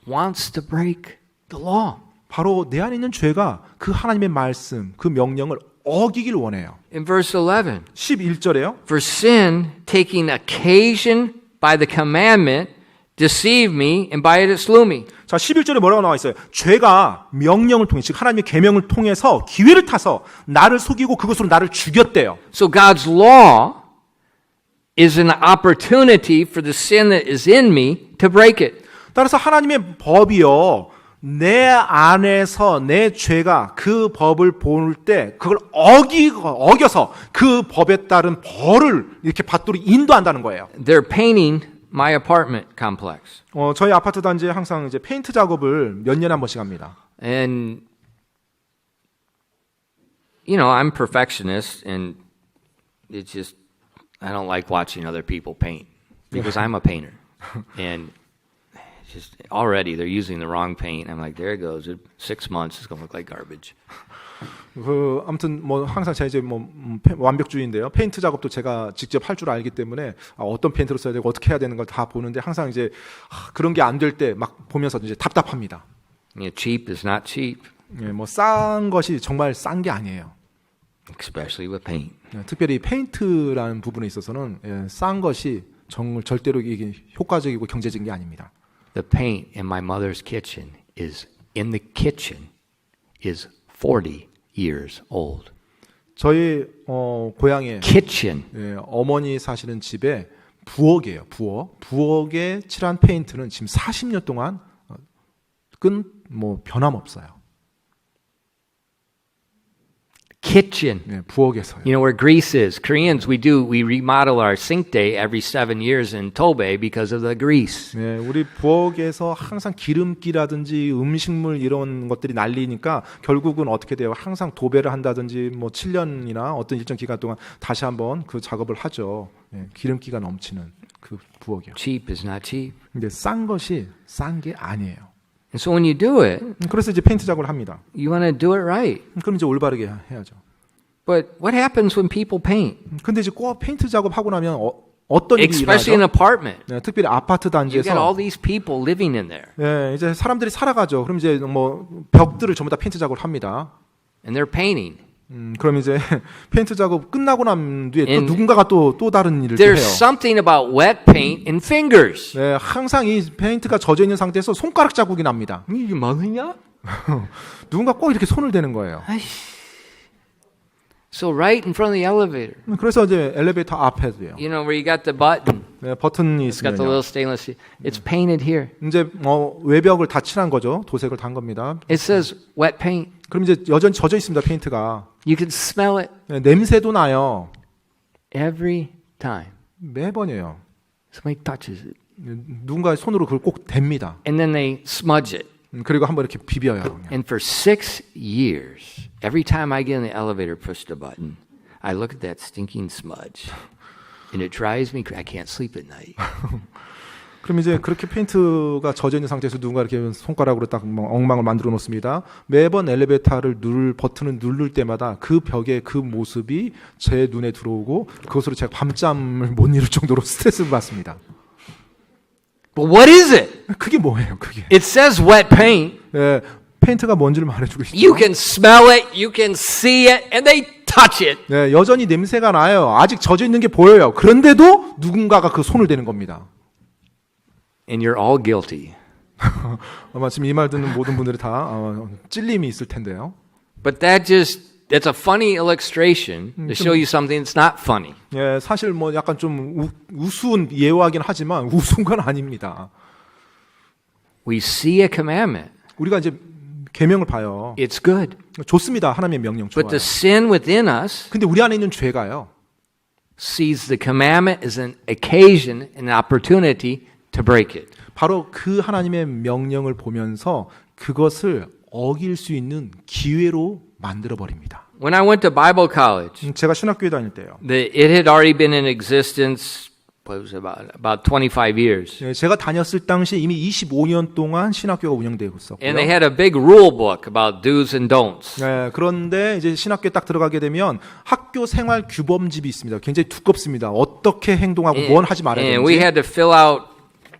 wants to break the law. 바로 내 안에 있는 죄가 그 하나님의 말씀, 그 명령을 어기길 원해요. In verse 11, 11절에요. for sin taking occasion by the commandment deceived me and by it it slew me. 자, 11절에 뭐라고 나와 있어요? 죄가 명령을 통해, 즉 하나님의 계명을 통해서 기회를 타서 나를 속이고 그것으로 나를 죽였대요. So God's law is an opportunity for the sin that is in me to break it. 따라서 하나님의 법이요, 내 안에서 내 죄가 그 법을 볼 때 그걸 어겨서 그 법에 따른 벌을 이렇게 받도록 인도한다는 거예요. They're painting my apartment complex. 저희 아파트 단지에 항상 이제 페인트 작업을 몇 년에 한 번씩 합니다. And you know, I'm perfectionist and it's just I don't like watching other people paint because I'm a painter. And just already they're using the wrong paint. I'm like, there it goes. In 6 months it's going to look like garbage. 아무튼 뭐 항상 제가 이제 뭐 완벽주의인데요. 페인트 작업도 제가 직접 할 줄 알기 때문에 어떤 페인트로 써야 되고 어떻게 해야 되는 걸 다 보는데 항상 이제 그런 게 안 될 때 막 보면서 이제 답답합니다. You know, cheap is not cheap, 예, 뭐 싼 것이 정말 싼 게 아니에요. especially with paint. 특별히 페인트라는 부분에 있어서는 싼 것이 정말 절대로 이게 효과적이고 경제적인 게 아닙니다. The paint in my mother's kitchen is 40 years old. 저희 고향에 Kitchen. 어머니 사시는 집에 부엌이에요. 부엌에 칠한 페인트는 지금 40년 동안 끈 뭐 변함없어요. Kitchen. 부엌에서요. You know where grease is. Koreans, we remodel our sink day every 7 years in Tobe because of the grease. 네, 우리 부엌에서 항상 기름기라든지 음식물 이런 것들이 날리니까 결국은 어떻게 돼요? 항상 도배를 한다든지 뭐 7년이나 어떤 일정 기간 동안 다시 한번 그 작업을 하죠. 네, 기름기가 넘치는 그 부엌이요. Cheap is not cheap. 근데 싼 것이 싼 게 아니에요. And so when you do it, 그래서 이제 페인트 작업을 합니다. you want to do it right. 그럼 이제 올바르게 해야죠. But what happens when people paint? 근데 이제 꼭 페인트 작업하고 나면 어떤 일이 Especially in an 일어나죠? apartment. 네, 특별히 아파트 You got all 단지에서 these people living in there. 네, 이제 사람들이 살아가죠. 그럼 이제 뭐 벽들을 전부 다 페인트 작업을 합니다. And they're painting. 그럼 이제 페인트 작업 끝나고 난 뒤에 또 And 누군가가 또 다른 일을 또 해요. There's something about wet paint in fingers. 네, 항상 이 페인트가 젖어 있는 상태에서 손가락 자국이 납니다. 이게 뭐냐? 누군가 꼭 이렇게 손을 대는 거예요. So right in front of the elevator, 그래서 이제 엘리베이터 앞에도요. you know, where you got the button. 네, 버튼이 It's got the 있으면요. little stainless steel. It's painted here. 이제 외벽을 다 칠한 거죠. 도색을 단 겁니다. It says wet paint. 그럼 이제 여전히 젖어 있습니다. 페인트가. You can smell it 네, 냄새도 나요. every time 매번이에요. somebody touches it. 누군가 손으로 그걸 꼭 댑니다. And then they smudge it. 그리고 한번 이렇게 비벼요. 그냥. And for 6 years, every time I get in the elevator, push the button, I look at that stinking smudge. And it drives me I can't sleep at night. 그럼 이제 그렇게 페인트가 젖어 있는 상태에서 누군가 이렇게 손가락으로 딱 엉망을 만들어 놓습니다. 매번 엘리베이터를 버튼을 누를 때마다 그 벽의 그 모습이 제 눈에 들어오고 그것으로 제가 밤잠을 못 이룰 정도로 스트레스를 받습니다. But what is it? 그게 뭐예요, 그게? It says wet paint. 예, 페인트가 뭔지를 말해주고 있죠. You can smell it, you can see it, and they touch it. 네, 여전히 냄새가 나요. 아직 젖어 있는 게 보여요. 그런데도 누군가가 그 손을 대는 겁니다. And you're all guilty. 아마 지금 이 말 듣는 모든 분들이 다 찔림이 있을 텐데요. But that's a funny illustration to show you something that's not funny. 예, 사실 뭐 약간 좀 우스운 예화긴 하지만 우스운 건 아닙니다. We see a commandment. 우리가 이제 계명을 봐요. It's good. 좋습니다. 하나님의 명령 좋아요. But the sin within us 근데 우리 안에 있는 죄가요. sees the commandment as an occasion, an opportunity to break it. 바로 그 하나님의 명령을 보면서 그것을 어길 수 있는 기회로 만들어 버립니다. When I went to Bible college, 제가 신학교에 다닐 때요. it had already been in existence. What was it, about 25 years. 예, 제가 다녔을 당시 이미 25년 동안 신학교가 운영되고 있었고요. And they had a big rule book about do's and don'ts. 예, 그런데 이제 신학교에 딱 들어가게 되면 학교 생활 규범집이 있습니다. 굉장히 두껍습니다. 어떻게 행동하고 뭘 하지 말아야 And we 되는지. had to fill out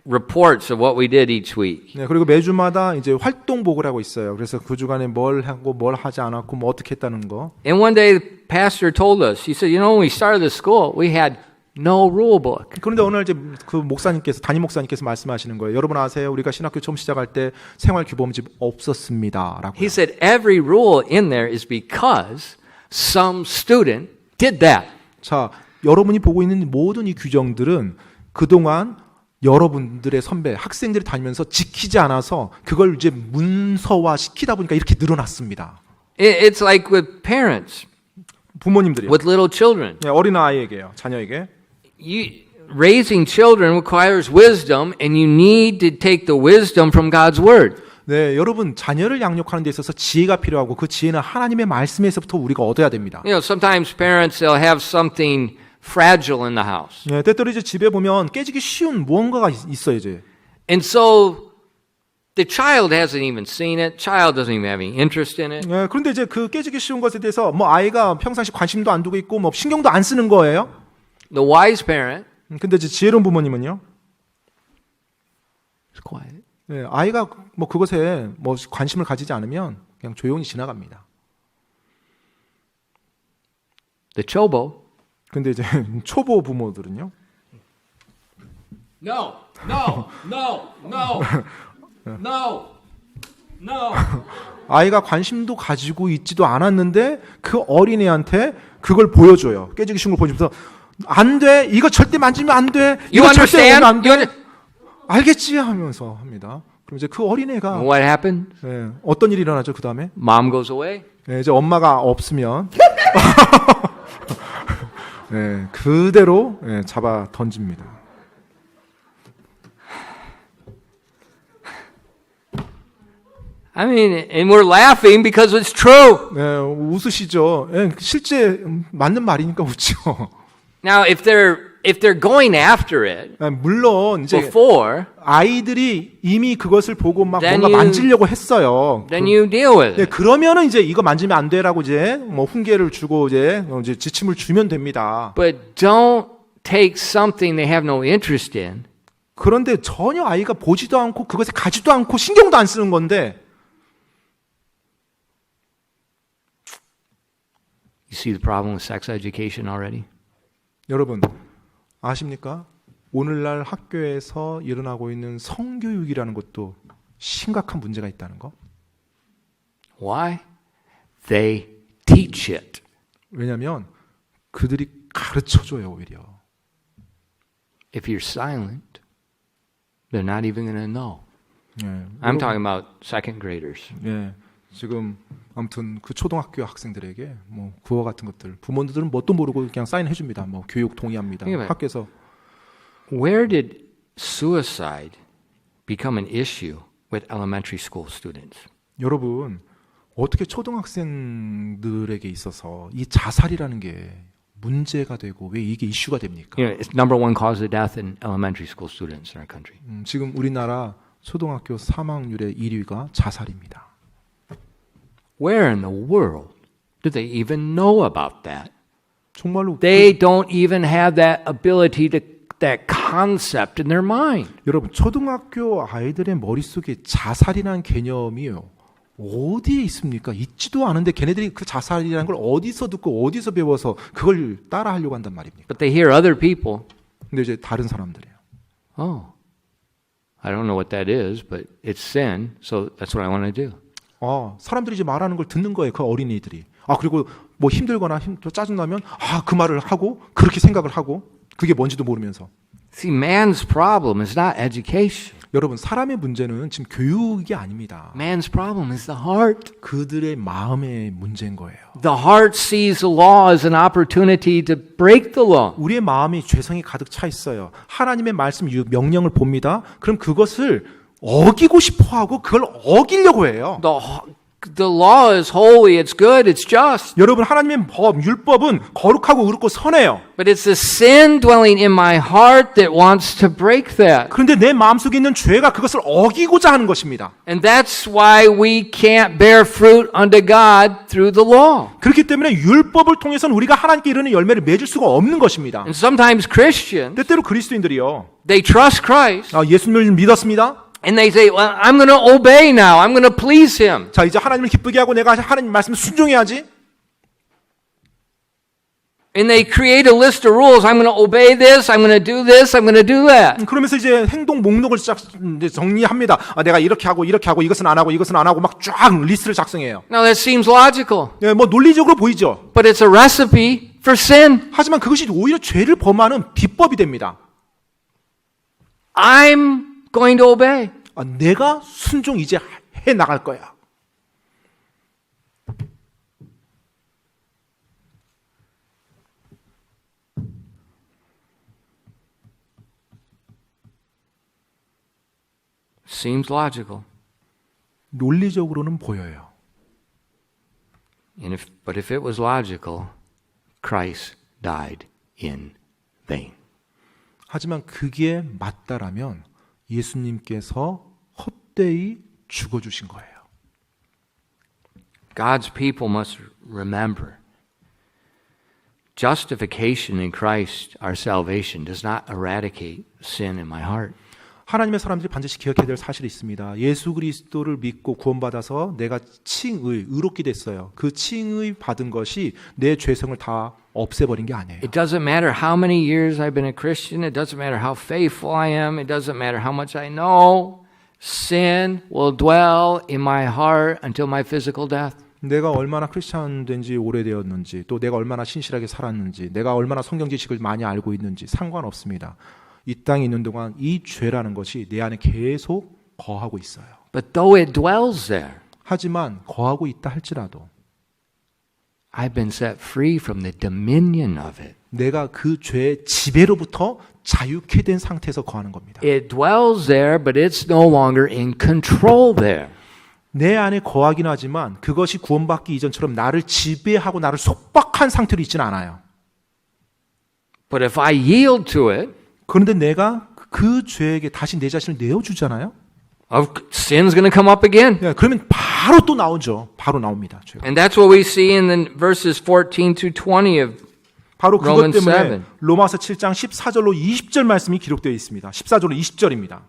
reports of what we did each week. 네, 그리고 매주마다 이제 활동복을 하고 있어요. 그래서 그 주간에 뭘 하고 뭘 하지 않았고 뭐 어떻게 했다는 거. And one day the pastor told us, he said, you know, when we started the school, we had no rule book. 그런데 오늘 이제 그 목사님께서 담임 목사님께서 말씀하시는 거예요. 여러분 아세요? 우리가 신학교 처음 시작할 때 생활 규범집 없었습니다라고. He said every rule in there is because some student did that. 자, 여러분이 보고 있는 모든 이 규정들은 그동안 여러분들의 선배, 학생들이 다니면서 지키지 않아서 그걸 이제 문서화 시키다 보니까 이렇게 늘어났습니다. It's like with parents, 부모님들이요. with little children. 네, 어린 아이에게요, 자녀에게. Raising children requires wisdom, and you need to take the wisdom from God's word. 네, 여러분 자녀를 양육하는 데 있어서 지혜가 필요하고 그 지혜는 하나님의 말씀에서부터 우리가 얻어야 됩니다. You know, sometimes parents they'll have something fragile in the house, 네, 때때로 이제 집에 보면 깨지기 쉬운 무언가가 있어요, 이제. and so the child hasn't even seen it. Child doesn't even have any interest in it. 네, 그런데 이제 그 깨지기 쉬운 것에 대해서 뭐 아이가 평상시 관심도 안 두고 있고 뭐 신경도 안 쓰는 거예요. The wise parent 근데 이제 지혜로운 부모님은요. is quiet. 네, 아이가 뭐 그것에 뭐 관심을 가지지 않으면 그냥 조용히 지나갑니다. The chobo. 근데 이제 초보 부모들은요. No, no, no, no, no, no. 아이가 관심도 가지고 있지도 않았는데 그 어린애한테 그걸 보여줘요. 깨지기 쉬운 걸 보여주면서 안 돼. 이거 절대 만지면 안 돼. 이거 You 절대 understand? 오면 안 돼. You 알겠지 하면서 합니다. 그럼 이제 그 어린애가 What happened? 예, 어떤 일이 일어나죠? 그 다음에 Mom goes away. 예, 이제 엄마가 없으면 예, 그대로 예, 잡아 던집니다. I mean, and we're laughing because it's true. 예, 웃으시죠? 예, 실제 맞는 말이니까 웃죠. Now, if they're going after it 예, 물론 이제 before, 아이들이 이미 그것을 보고 막 Then 뭔가 you- 만지려고 했어요. then you deal with 네, it. 그러면은 이제 이거 만지면 안 돼라고 이제 뭐 훈계를 주고 이제 지침을 주면 됩니다. But don't take something they have no interest in 그런데 전혀 아이가 보지도 않고 그것에 가지도 않고 신경도 안 쓰는 건데 You see the problem with sex education already? 여러분 아십니까? 오늘날 학교에서 일어나고 있는 성교육이라는 것도 심각한 문제가 있다는 거. Why? They teach it. 왜냐하면 그들이 가르쳐줘요 오히려. If you're silent, they're not even going to know. 예, I'm talking about second graders. 예, 지금 아무튼 그 초등학교 학생들에게 뭐 구호 같은 것들 부모들은 뭣도 모르고 그냥 사인해 줍니다. 뭐 교육 동의합니다. think of it. 학교에서 Where did suicide become an issue with elementary school students? 여러분 어떻게 초등학생들에게 있어서 이 자살이라는 게 문제가 되고 왜 이게 이슈가 됩니까? You know, it's number one cause of death in elementary school students in our country. 지금 우리나라 초등학교 사망률의 1위가 자살입니다. Where in the world do they even know about that? 정말로 They don't even have that ability to that concept in their mind. 여러분 초등학교 아이들의 머릿속에 자살이라는 개념이요 어디에 있습니까? 있지도 않은데 걔네들이 그 자살이라는 걸 어디서 듣고 어디서 배워서 그걸 따라하려고 한단 말입니까? But they hear other people. 근데 이제 다른 사람들이에요. Oh, I don't know what that is, but it's sin, so that's what I want to do. 사람들이 이제 말하는 걸 듣는 거예요. 그 어린이들이. 그리고 뭐 힘들거나 짜증나면 그 말을 하고 그렇게 생각을 하고 그게 뭔지도 모르면서. See, man's problem is not education. 여러분, 사람의 문제는 지금 교육이 아닙니다. Man's problem is the heart. 그들의 마음의 문제인 거예요. The heart sees the law as an opportunity to break the law. 우리의 마음이 죄성이 가득 차 있어요. 하나님의 말씀, 명령을 봅니다. 그럼 그것을 어기고 싶어하고 그걸 어기려고 해요. The law is holy, it's good, it's just. 여러분, 하나님의 법, 율법은 거룩하고 의롭고 선해요. But it's the sin dwelling in my heart that wants to break that. 그런데 내 마음속에 있는 죄가 그것을 어기고자 하는 것입니다. And that's why we can't bear fruit unto God through the law. 그렇기 때문에 율법을 통해서는 우리가 하나님께 이르는 열매를 맺을 수가 없는 것입니다. And sometimes Christians, 때때로 그리스도인들이요. they trust Christ. 예수님을 믿었습니다. And they say, well, I'm going to obey now. I'm going to please him. 자, 이제 하나님을 기쁘게 하고 내가 하나님 말씀을 순종해야지. And they create a list of rules. I'm going to obey this. I'm going to do this. I'm going to do that. 그러면서 이제 행동 목록을 이제 정리합니다. 내가 이렇게 하고 이것은 안 하고 이것은 안 하고 막 쫙 리스트를 작성해요. Now that seems logical. 뭐 논리적으로 보이죠. But it's a recipe for sin. 하지만 그것이 오히려 죄를 범하는 비법이 됩니다. I'm going to obey. 내가 순종 이제 해 나갈 거야. Seems logical. 논리적으로는 보여요. But if it was logical, Christ died in vain. 하지만 그게 맞다라면 예수님께서 헛되이 죽어주신 거예요. God's people must remember justification in Christ, our salvation, does not eradicate sin in my heart. 하나님의 사람들이 반드시 기억해야 될 사실이 있습니다. 예수 그리스도를 믿고 구원받아서 내가 의롭게 됐어요. 그 칭의 받은 것이 내 죄성을 다 없애버린 게 아니에요. It doesn't matter how many years I've been a Christian. It doesn't matter how faithful I am. It doesn't matter how much I know. Sin will dwell in my heart until my physical death. 내가 얼마나 크리스찬 된 지 오래되었는지, 또 내가 얼마나 신실하게 살았는지, 내가 얼마나 성경 지식을 많이 알고 있는지 상관없습니다. 이 땅에 있는 동안 이 죄라는 것이 내 안에 계속 거하고 있어요. But though it dwells there, 하지만 거하고 있다 할지라도 I've been set free from the dominion of it. 내가 그 죄의 지배로부터 자유케 된 상태에서 거하는 겁니다. It dwells there, but it's no longer in control there. 내 안에 거하긴 하지만 그것이 구원받기 이전처럼 나를 지배하고 나를 속박한 상태로 있지는 않아요. But if I yield to it, 그런데 내가 그 죄에게 다시 내 자신을 내어주잖아요. sin's going to come up again. 그러면 바로 또 나오죠. 바로 나옵니다. 죄가. And that's what we see in the verses 14 to 20 of 바로 그것 Romans 때문에 7. 로마서 7장 14절로 20절 말씀이 기록되어 있습니다. 14절로 20절입니다.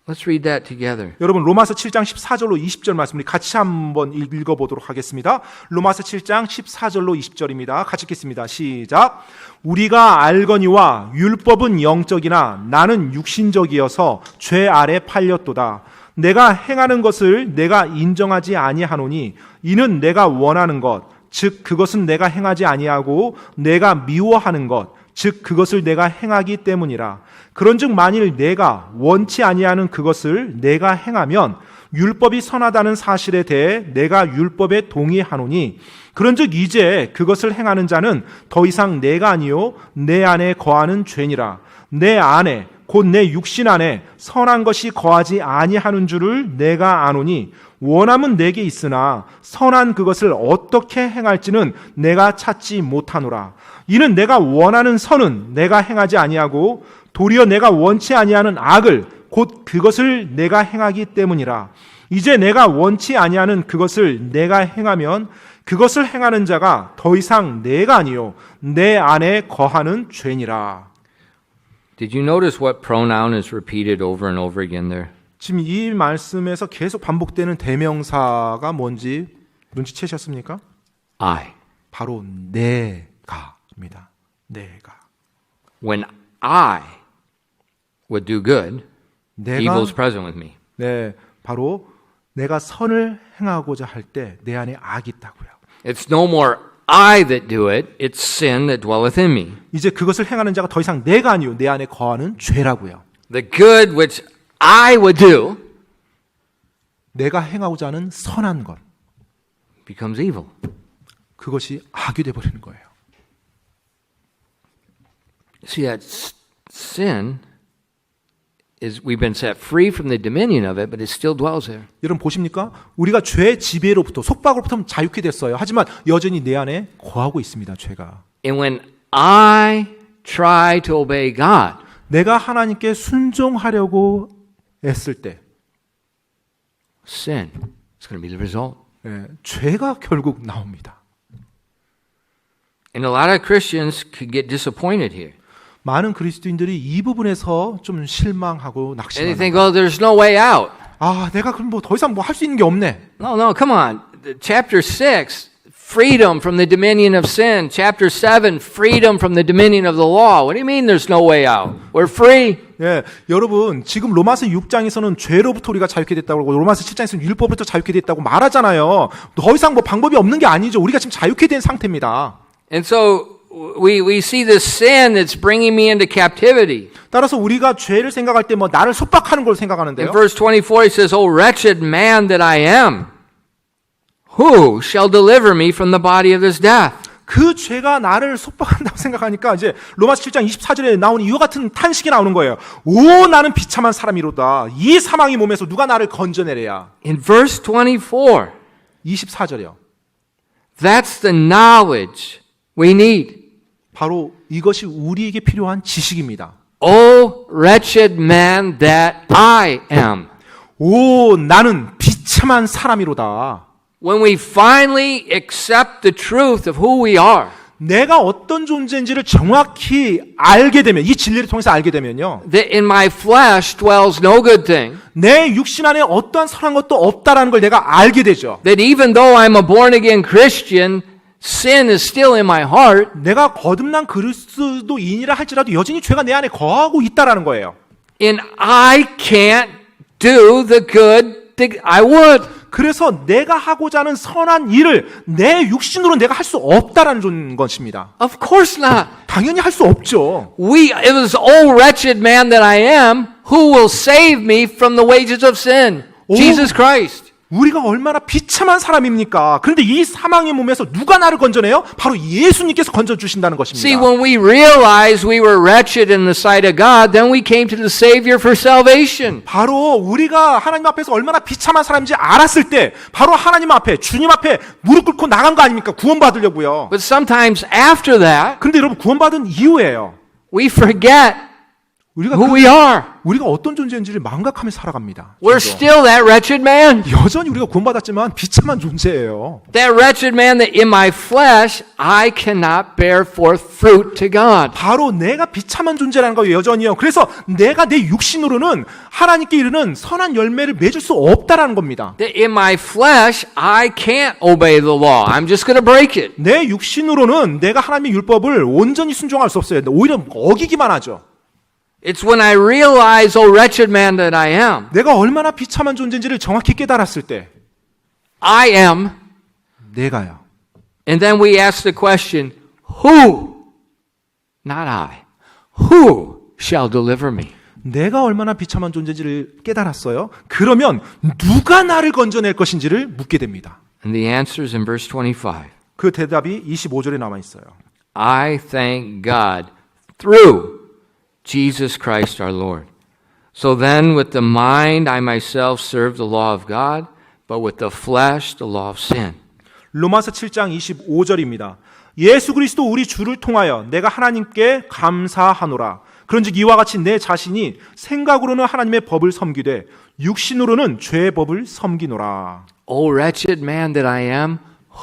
Let's read that together. 여러분 로마서 7장 14절로 20절 말씀 우리 같이 한번 읽어보도록 하겠습니다. 로마서 7장 14절로 20절입니다. 같이 읽겠습니다. 시작. 우리가 알거니와 율법은 영적이나 나는 육신적이어서 죄 아래 팔렸도다. 내가 행하는 것을 내가 인정하지 아니하노니 이는 내가 원하는 것, 즉 그것은 내가 행하지 아니하고 내가 미워하는 것, 즉 그것을 내가 행하기 때문이라. 그런즉 만일 내가 원치 아니하는 그것을 내가 행하면 율법이 선하다는 사실에 대해 내가 율법에 동의하노니 그런즉 이제 그것을 행하는 자는 더 이상 내가 아니요 내 안에 거하는 죄니라. 내 안에 곧 내 육신 안에 선한 것이 거하지 아니하는 줄을 내가 아노니 원함은 내게 있으나 선한 그것을 어떻게 행할지는 내가 찾지 못하노라. 이는 내가 원하는 선은 내가 행하지 아니하고 도리어 내가 원치 아니하는 악을 곧 그것을 내가 행하기 때문이라. 이제 내가 원치 아니하는 그것을 내가 행하면 그것을 행하는 자가 더 이상 내가 아니요 내 안에 거하는 죄니라. Did you notice what pronoun is repeated over and over again there? 지금 이 말씀에서 계속 반복되는 대명사가 뭔지 눈치채셨습니까? I. 바로 내가입니다. 내가. When I would do good, 내가 evil is present with me. 네, 바로 내가 선을 행하고자 할 때 내 안에 악이 있다고요. It's no more I that do it, it's sin that dwelleth in me. 이제 그것을 행하는 자가 더 이상 내가 아니요 내 안에 거하는 죄라고요. The good which I would do 내가 행하고자 하는 선한 것, becomes evil. 그것이 악이 되어버리는 거예요. See, that sin is, we've been set free from the dominion of it, but it still dwells there. 여러분 보십니까? 우리가 죄의 지배로부터 속박으로부터 자유케 됐어요. 하지만 여전히 내 안에 거하고 있습니다. 죄가. And when I try to obey God, 내가 하나님께 순종하려고 애쓸 때 sin is going to be the result. 죄가 결국 나옵니다. And a lot of Christians could get disappointed here. 많은 그리스도인들이 이 부분에서 좀 실망하고 And they 낙심하는 think, oh, there's no way out. 아, 내가 그럼 뭐 더 이상 뭐 할 수 있는 게 없네. No, come on. Chapter 6, freedom from the dominion of sin. Chapter 7, freedom from the dominion of the law. What do you mean there's no way out? We're free. 예, 여러분 지금 로마서 6장에서는 죄로부터 우리가 자유케 됐다고 그러고 로마서 7장에서는 율법부터 자유케 됐다고 말하잖아요. 더 이상 뭐 방법이 없는 게 아니죠. 우리가 지금 자유케 된 상태입니다. And so we see this sin that's bringing me into captivity. 따라서 우리가 죄를 생각할 때 뭐 나를 속박하는 걸 In 생각하는데요. verse 24 he says, O wretched man that I am, who shall deliver me from the body of this death? 그 죄가 나를 속박한다고 생각하니까 이제 로마서 7장 24절에 나오는 이와 같은 탄식이 나오는 거예요. 오, 나는 비참한 사람이로다. 이 사망의 몸에서 누가 나를 건져내랴. In verse 24, 24절이요. that's the knowledge we need. 바로 이것이 우리에게 필요한 지식입니다. O wretched man that I am. 오, 나는 비참한 사람이로다. When we finally accept the truth of who we are, 내가 어떤 존재인지를 정확히 알게 되면, 이 진리를 통해서 알게 되면요. that in my flesh dwells no good thing, 내 육신 안에 어떠한 선한 것도 없다라는 걸 내가 알게 되죠. that even though I'm a born again Christian, sin is still in my heart, 내가 거듭난 그리스도인이라 할지라도 여전히 죄가 내 안에 거하고 있다라는 거예요. and I can't do the good that I would. 그래서 내가 하고자 하는 선한 일을 내 육신으로 내가 할 수 없다라는 것입니다. Of course not. 당연히 할 수 없죠. It was, oh wretched man that I am, who will save me from the wages of sin? Jesus Christ. 우리가 얼마나 비참한 사람입니까? 그런데 이 사망의 몸에서 누가 나를 건져내요? 바로 예수님께서 건져주신다는 것입니다. See, when we realized we were wretched in the sight of God, then we came to the Savior for salvation. 바로 우리가 하나님 앞에서 얼마나 비참한 사람인지 알았을 때 바로 하나님 앞에 주님 앞에 무릎 꿇고 나간 거 아닙니까? 구원받으려고요. But sometimes after that, 그런데 여러분 구원받은 이후에요. we forget 우리가 who we are. 우리가 어떤 존재인지를 망각하며 살아갑니다. We're still that wretched man. 여전히 우리가 구원받았지만 비참한 존재예요. That wretched man that in my flesh I cannot bear forth fruit to God. 바로 내가 비참한 존재라는 거예요. 여전히요. 그래서 내가 내 육신으로는 하나님께 이르는 선한 열매를 맺을 수 없다라는 겁니다. That in my flesh I can't obey the law. I'm just going to break it. 내 육신으로는 내가 하나님의 율법을 온전히 순종할 수 없어요. 오히려 어기기만 하죠. It's when I realize, oh wretched man that I am, 내가 얼마나 비참한 존재인지를 정확히 깨달았을 때 I am, 내가요. and then we ask the question, who? Not I. Who shall deliver me? 내가 얼마나 비참한 존재인지를 깨달았어요. 그러면 누가 나를 건져낼 것인지를 묻게 됩니다. And the answer is in verse 25. 그 대답이 25절에 남아 있어요. I thank God through Jesus Christ our Lord. So then with the mind I myself serve the law of God, but with the flesh the law of sin. 로마서 7장 25절입니다. 예수 그리스도 우리 주를 통하여 내가 하나님께 감사하노라. 그런즉 이와 같이 내 자신이 생각으로는 하나님의 법을 섬기되 육신으로는 죄의 법을 섬기노라. O wretched man that I am,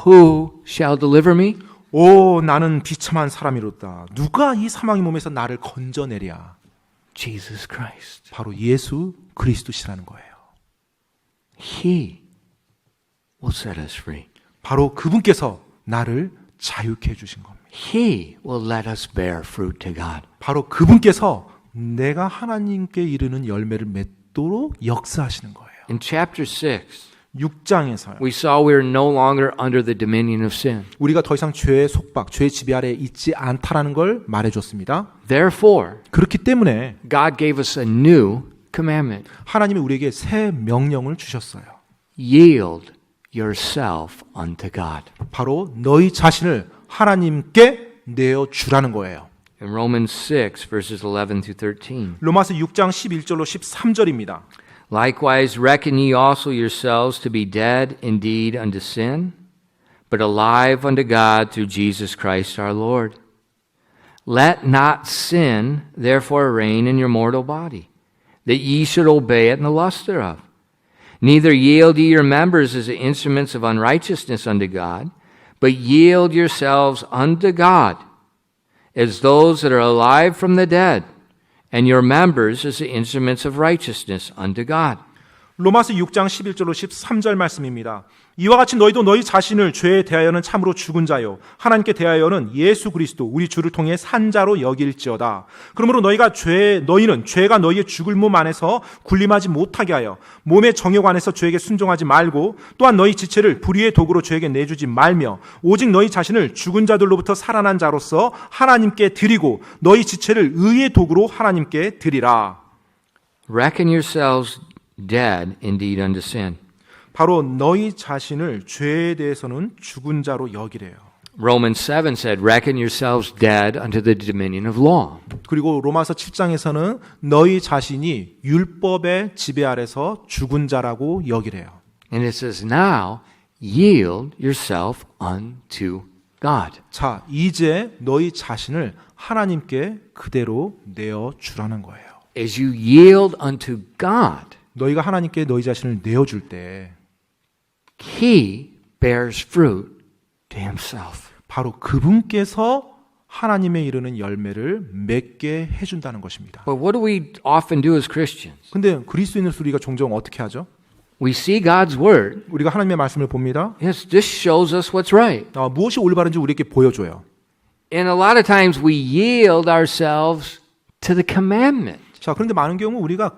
who shall deliver me? 오, 나는 비참한 사람이로다. 누가 이 사망의 몸에서 나를 건져내랴. Jesus Christ. 바로 예수 그리스도시라는 거예요. He will set us free. 바로 그분께서 나를 자유케 해주신 겁니다. He will let us bear fruit to God. 바로 그분께서 내가 하나님께 이르는 열매를 맺도록 역사하시는 거예요. In chapter 6, 6장에서요. we saw we are no longer under the dominion of sin. 우리가 더 이상 죄의 속박, 죄의 지배 아래에 있지 않다라는 걸 말해줬습니다. Therefore, 그렇기 때문에 God gave us a new commandment. 하나님이 우리에게 새 명령을 주셨어요. Yield yourself unto God. 바로 너희 자신을 하나님께 내어주라는 거예요. In Romans 6, verses 11 through 13. 로마서 6장 11절로 13절입니다. Likewise, reckon ye also yourselves to be dead indeed unto sin, but alive unto God through Jesus Christ our Lord. Let not sin therefore reign in your mortal body, that ye should obey it in the lust thereof. Neither yield ye your members as the instruments of unrighteousness unto God, but yield yourselves unto God as those that are alive from the dead, and your members as the instruments of righteousness unto God. 로마서 6장 11절로 13절 말씀입니다. 이와 같이 너희도 너희 자신을 죄에 대하여는 참으로 죽은 자요 하나님께 대하여는 예수 그리스도 우리 주를 통해 산 자로 여길지어다. 그러므로 너희는 죄가 너희의 죽을 몸 안에서 군림하지 못하게 하여 몸의 정욕 안에서 죄에게 순종하지 말고 또한 너희 지체를 불의의 도구로 죄에게 내주지 말며 오직 너희 자신을 죽은 자들로부터 살아난 자로서 하나님께 드리고 너희 지체를 의의 도구로 하나님께 드리라. Reckon yourselves dead indeed unto sin. 바로 너희 자신을 죄에 대해서는 죽은 자로 여기래요. Romans 7 said, reckon yourselves dead unto the dominion of law. 그리고 로마서 7장에서는 너희 자신이 율법의 지배 아래서 죽은 자라고 여기래요. And it says, now yield yourself unto God. 자, 이제 너희 자신을 하나님께 그대로 내어주라는 거예요. As you yield unto God, 너희가 하나님께 너희 자신을 내어줄 때 He bears fruit to Himself. 바로 그분께서 하나님의 이르는 열매를 맺게 해준다는 것입니다. But what do we often do as Christians? 근데 그리스도인으로서 우리가 종종 어떻게 하죠? We see God's Word. 우리가 하나님의 말씀을 봅니다. Yes, this shows us what's right. 무엇이 올바른지 우리에게 보여줘요. And a lot of times we yield ourselves to the commandment. 자, 그런데 많은 경우 우리가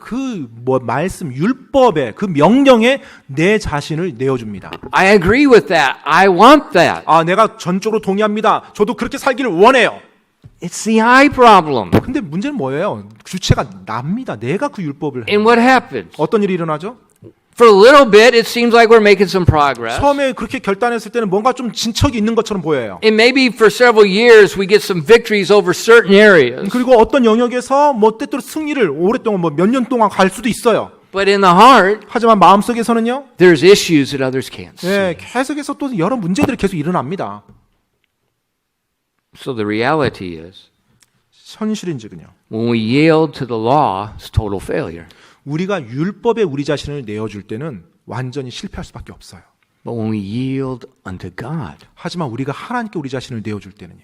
말씀, 율법에, 그 명령에 내 자신을 내어줍니다. I agree with that. I want that. 내가 전적으로 동의합니다. 저도 그렇게 살기를 원해요. It's the I problem. 근데 문제는 뭐예요? 주체가 납니다. 내가 그 율법을 해요. And what happens? 어떤 일이 일어나죠? For a little bit, it seems like we're making some progress. 처음에 그렇게 결단했을 때는 뭔가 좀 진척이 있는 것처럼 보여요. And maybe for several years, we get some victories over certain areas. 그리고 어떤 영역에서 때때로 승리를 오랫동안 몇 년 동안 갈 수도 있어요. But in the heart, 하지만 마음속에서는요. there's issues that others can't see. 네, 계속해서 또 여러 문제들이 계속 일어납니다. So the reality is, 현실인즉은요. when we yield to the law, it's total failure. 우리가 율법에 우리 자신을 내어줄 때는 완전히 실패할 수밖에 없어요. But when we yield unto God, 하지만 우리가 하나님께 우리 자신을 내어줄 때는요.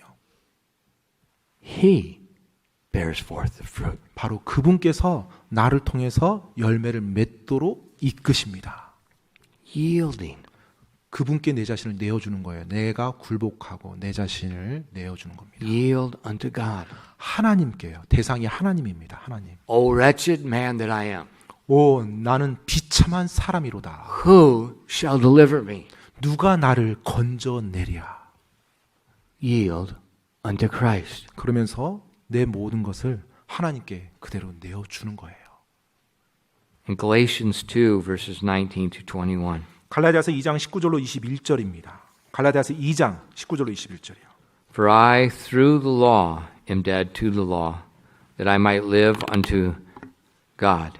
He bears forth the fruit. 바로 그분께서 나를 통해서 열매를 맺도록 이끄십니다. Yielding. 그분께 내 자신을 내어주는 거예요. 내가 굴복하고 내 자신을 내어주는 겁니다. Yield unto God. 하나님께요. 대상이 하나님입니다. 하나님. O wretched man that I am, 오, 나는 비참한 사람이로다. who shall deliver me? 누가 나를 건져내랴. Yield unto Christ. 그러면서 내 모든 것을 하나님께 그대로 내어주는 거예요. In Galatians 2, verses 19 to 21. 갈라디아서 2장 19절로 21절입니다. 갈라디아서 2장 19절로 21절이요. For I, through the law, am dead to the law, that I might live unto God.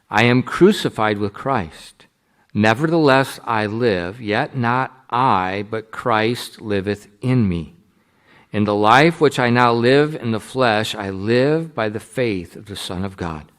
I am crucified with Christ. Nevertheless I live, yet not I, but Christ liveth in me. In the life which I now live in the flesh, I live by the faith of the Son of God,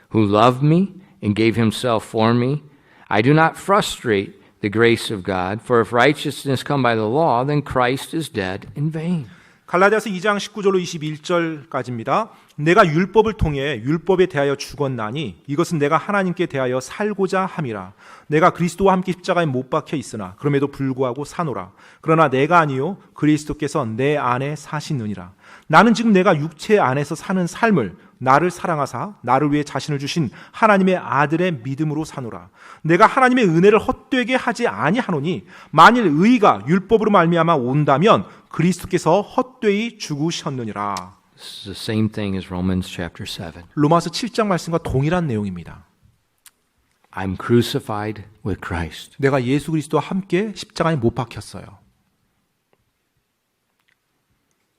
who loved me and gave himself for me. I do not frustrate the grace of God, for if righteousness come by the law, then Christ is dead in vain. 갈라디아서 2장 19절로 21절까지입니다. 내가 율법을 통해 율법에 대하여 죽었나니 이것은 내가 하나님께 대하여 살고자 함이라. 내가 그리스도와 함께 십자가에 못 박혀 있으나 그럼에도 불구하고 사노라. 그러나 내가 아니요 그리스도께서 내 안에 사시느니라. 나는 지금 내가 육체 안에서 사는 삶을 나를 사랑하사 나를 위해 자신을 주신 하나님의 아들의 믿음으로 사노라. 내가 하나님의 은혜를 헛되게 하지 아니하노니 만일 의가 율법으로 말미암아 온다면 그리스도께서 헛되이 죽으셨느니라. This is the same thing as Romans chapter 7. 로마서 7장 말씀과 동일한 내용입니다. I'm crucified with Christ. 내가 예수 그리스도와 함께 십자가에 못 박혔어요.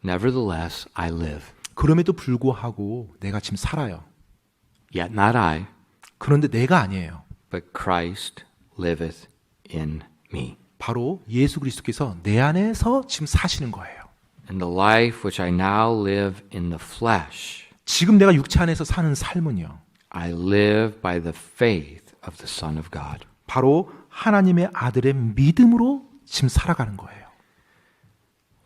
Nevertheless, I live. 그럼에도 불구하고 내가 지금 살아요. Yet not I, 그런데 내가 아니에요. but Christ liveth in me. 바로 예수 그리스도께서 내 안에서 지금 사시는 거예요. And the life which I now live in the flesh, 지금 내가 육체 안에서 사는 삶은요. I live by the faith of the Son of God. 바로 하나님의 아들의 믿음으로 지금 살아가는 거예요.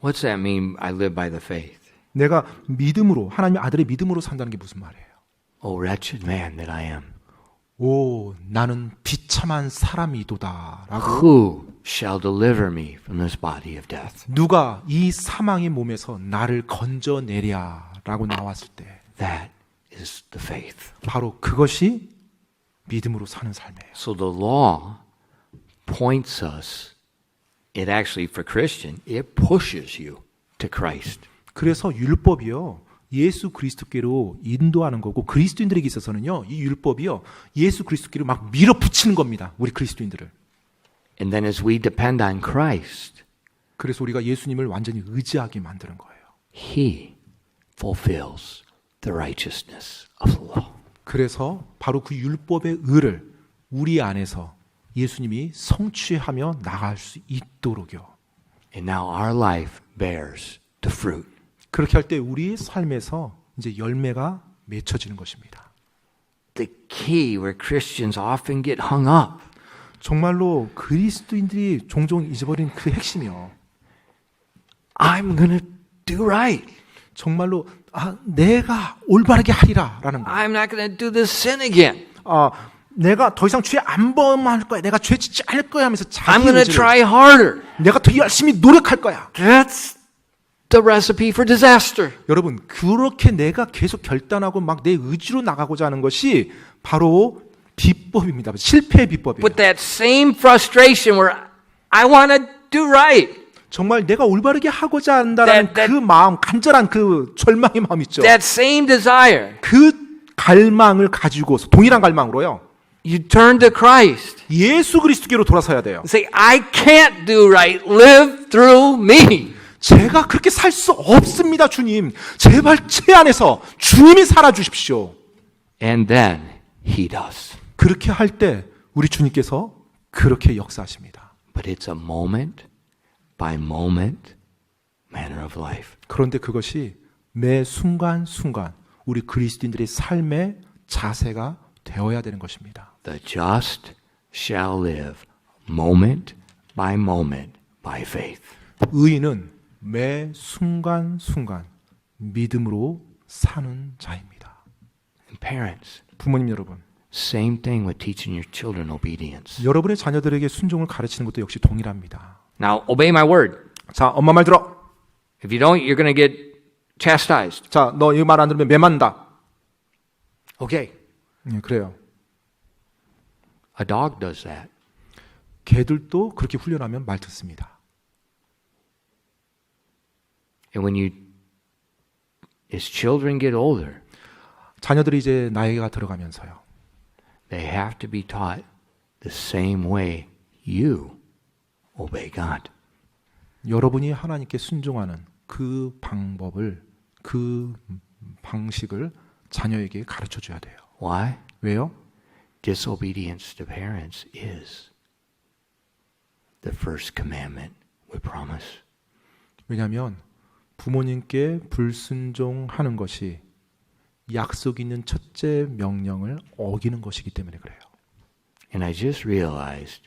What's that mean, I live by the faith? 내가 믿음으로 하나님의 아들의 믿음으로 산다는 게 무슨 말이에요? O wretched man that I am, 오, 나는 비참한 사람이도다라고 who shall deliver me from this body of death? 누가 이 사망의 몸에서 나를 건져내랴라고 나왔을 때 That is the faith. 바로 그것이 믿음으로 사는 삶이에요. So the law points us, it actually, for Christian, it pushes you to Christ. 그래서 율법이요. 예수 그리스도께로 인도하는 거고 그리스도인들에게 있어서는요. 이 율법이요. 예수 그리스도께로 막 밀어붙이는 겁니다. 우리 그리스도인들을. And then as we depend on Christ, 그래서 우리가 예수님을 완전히 의지하게 만드는 거예요. He fulfills the righteousness of the law. 그래서 바로 그 율법의 의를 우리 안에서 예수님이 성취하며 나갈 수 있도록요. And now our life bears the fruit. 그렇게 할 때 우리의 삶에서 이제 열매가 맺혀지는 것입니다. The key where Christians often get hung up. 정말로 그리스도인들이 종종 잊어버린 그 핵심이요. I'm going to do right. 정말로 내가 올바르게 하리라라는 거. I'm not going to do this sin again. 내가 더 이상 죄 안 범할 거야. 내가 죄 짓지 않을 거야 하면서 I'm 자기 going to 의지를 try harder. 내가 더 열심히 노력할 거야. That's the recipe for disaster. 여러분 그렇게 내가 계속 결단하고 막 내 의지로 나가고자 하는 것이 바로 비법입니다. 실패의 비법이에요. With that same frustration where I want to do right. 정말 내가 올바르게 하고자 한다는 그 마음, 간절한 그 절망의 마음 있죠. That same desire. 그 갈망을 가지고서 동일한 갈망으로요. You turn to Christ. 예수 그리스도께로 돌아서야 돼요. Say, I can't do right. Live through me. 제가 그렇게 살 수 없습니다, 주님. 제발 제 안에서 주님이 살아 주십시오. And then He does. 그렇게 할 때 우리 주님께서 그렇게 역사하십니다. But it's a moment by moment manner of life. 그런데 그것이 매 순간순간 우리 그리스도인들의 삶의 자세가 되어야 되는 것입니다. The just shall live moment by moment by faith. 의인은 매 순간순간 믿음으로 사는 자입니다. And parents, 부모님 여러분, same thing with teaching your children obedience. 여러분의 자녀들에게 순종을 가르치는 것도 역시 동일합니다. Now, obey my word. 자, 엄마 말 들어. If you don't, you're going to get chastised. 자, 너 이 말 안 들으면 매 맞는다. Okay. 그래요. A dog does that. 개들도 그렇게 훈련하면 말 듣습니다. And as children get older, 자녀들이 이제 나이가 들어가면서요. they have to be taught the same way you obey God. 여러분이 하나님께 순종하는 그 방법을, 그 방식을 자녀에게 가르쳐 줘야 돼요. Why? 왜요? Disobedience to parents is the first commandment we promise. 왜냐하면 부모님께 불순종하는 것이 약속 있는 첫째 명령을 어기는 것이기 때문에 그래요. And I just realized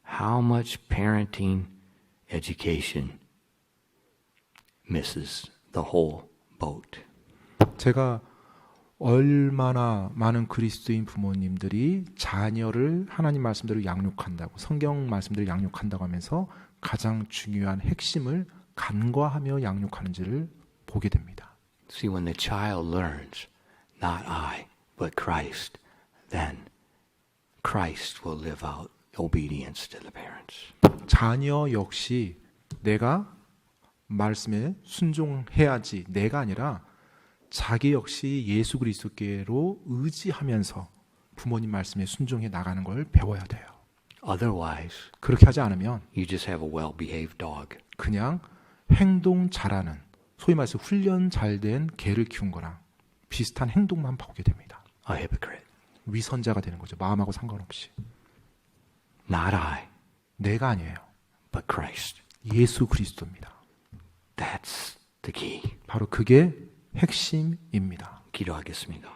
how much parenting education misses the whole boat. 제가 얼마나 많은 그리스도인 부모님들이 자녀를 하나님 말씀대로 양육한다고, 성경 말씀대로 양육한다고 하면서 가장 중요한 핵심을 간과하며 양육하는지를 보게 됩니다. See, when the child learns, not I, but Christ, then Christ will live out obedience to the parents. 자녀 역시 내가 말씀에 순종해야지, 내가 아니라 자기 역시 예수 그리스도께로 의지하면서 부모님 말씀에 순종해 나가는 걸 배워야 돼요. Otherwise, 그렇게 하지 않으면 you just have a well-behaved dog. 그냥 행동 잘하는, 소위 말해서 훈련 잘된 개를 키운 거랑 비슷한 행동만 보게 됩니다. A hypocrite. 위선자가 되는 거죠. 마음하고 상관없이. Not I, 내가 아니에요. but Christ. 예수 그리스도입니다. That's the key. 바로 그게 핵심입니다. 기도하겠습니다.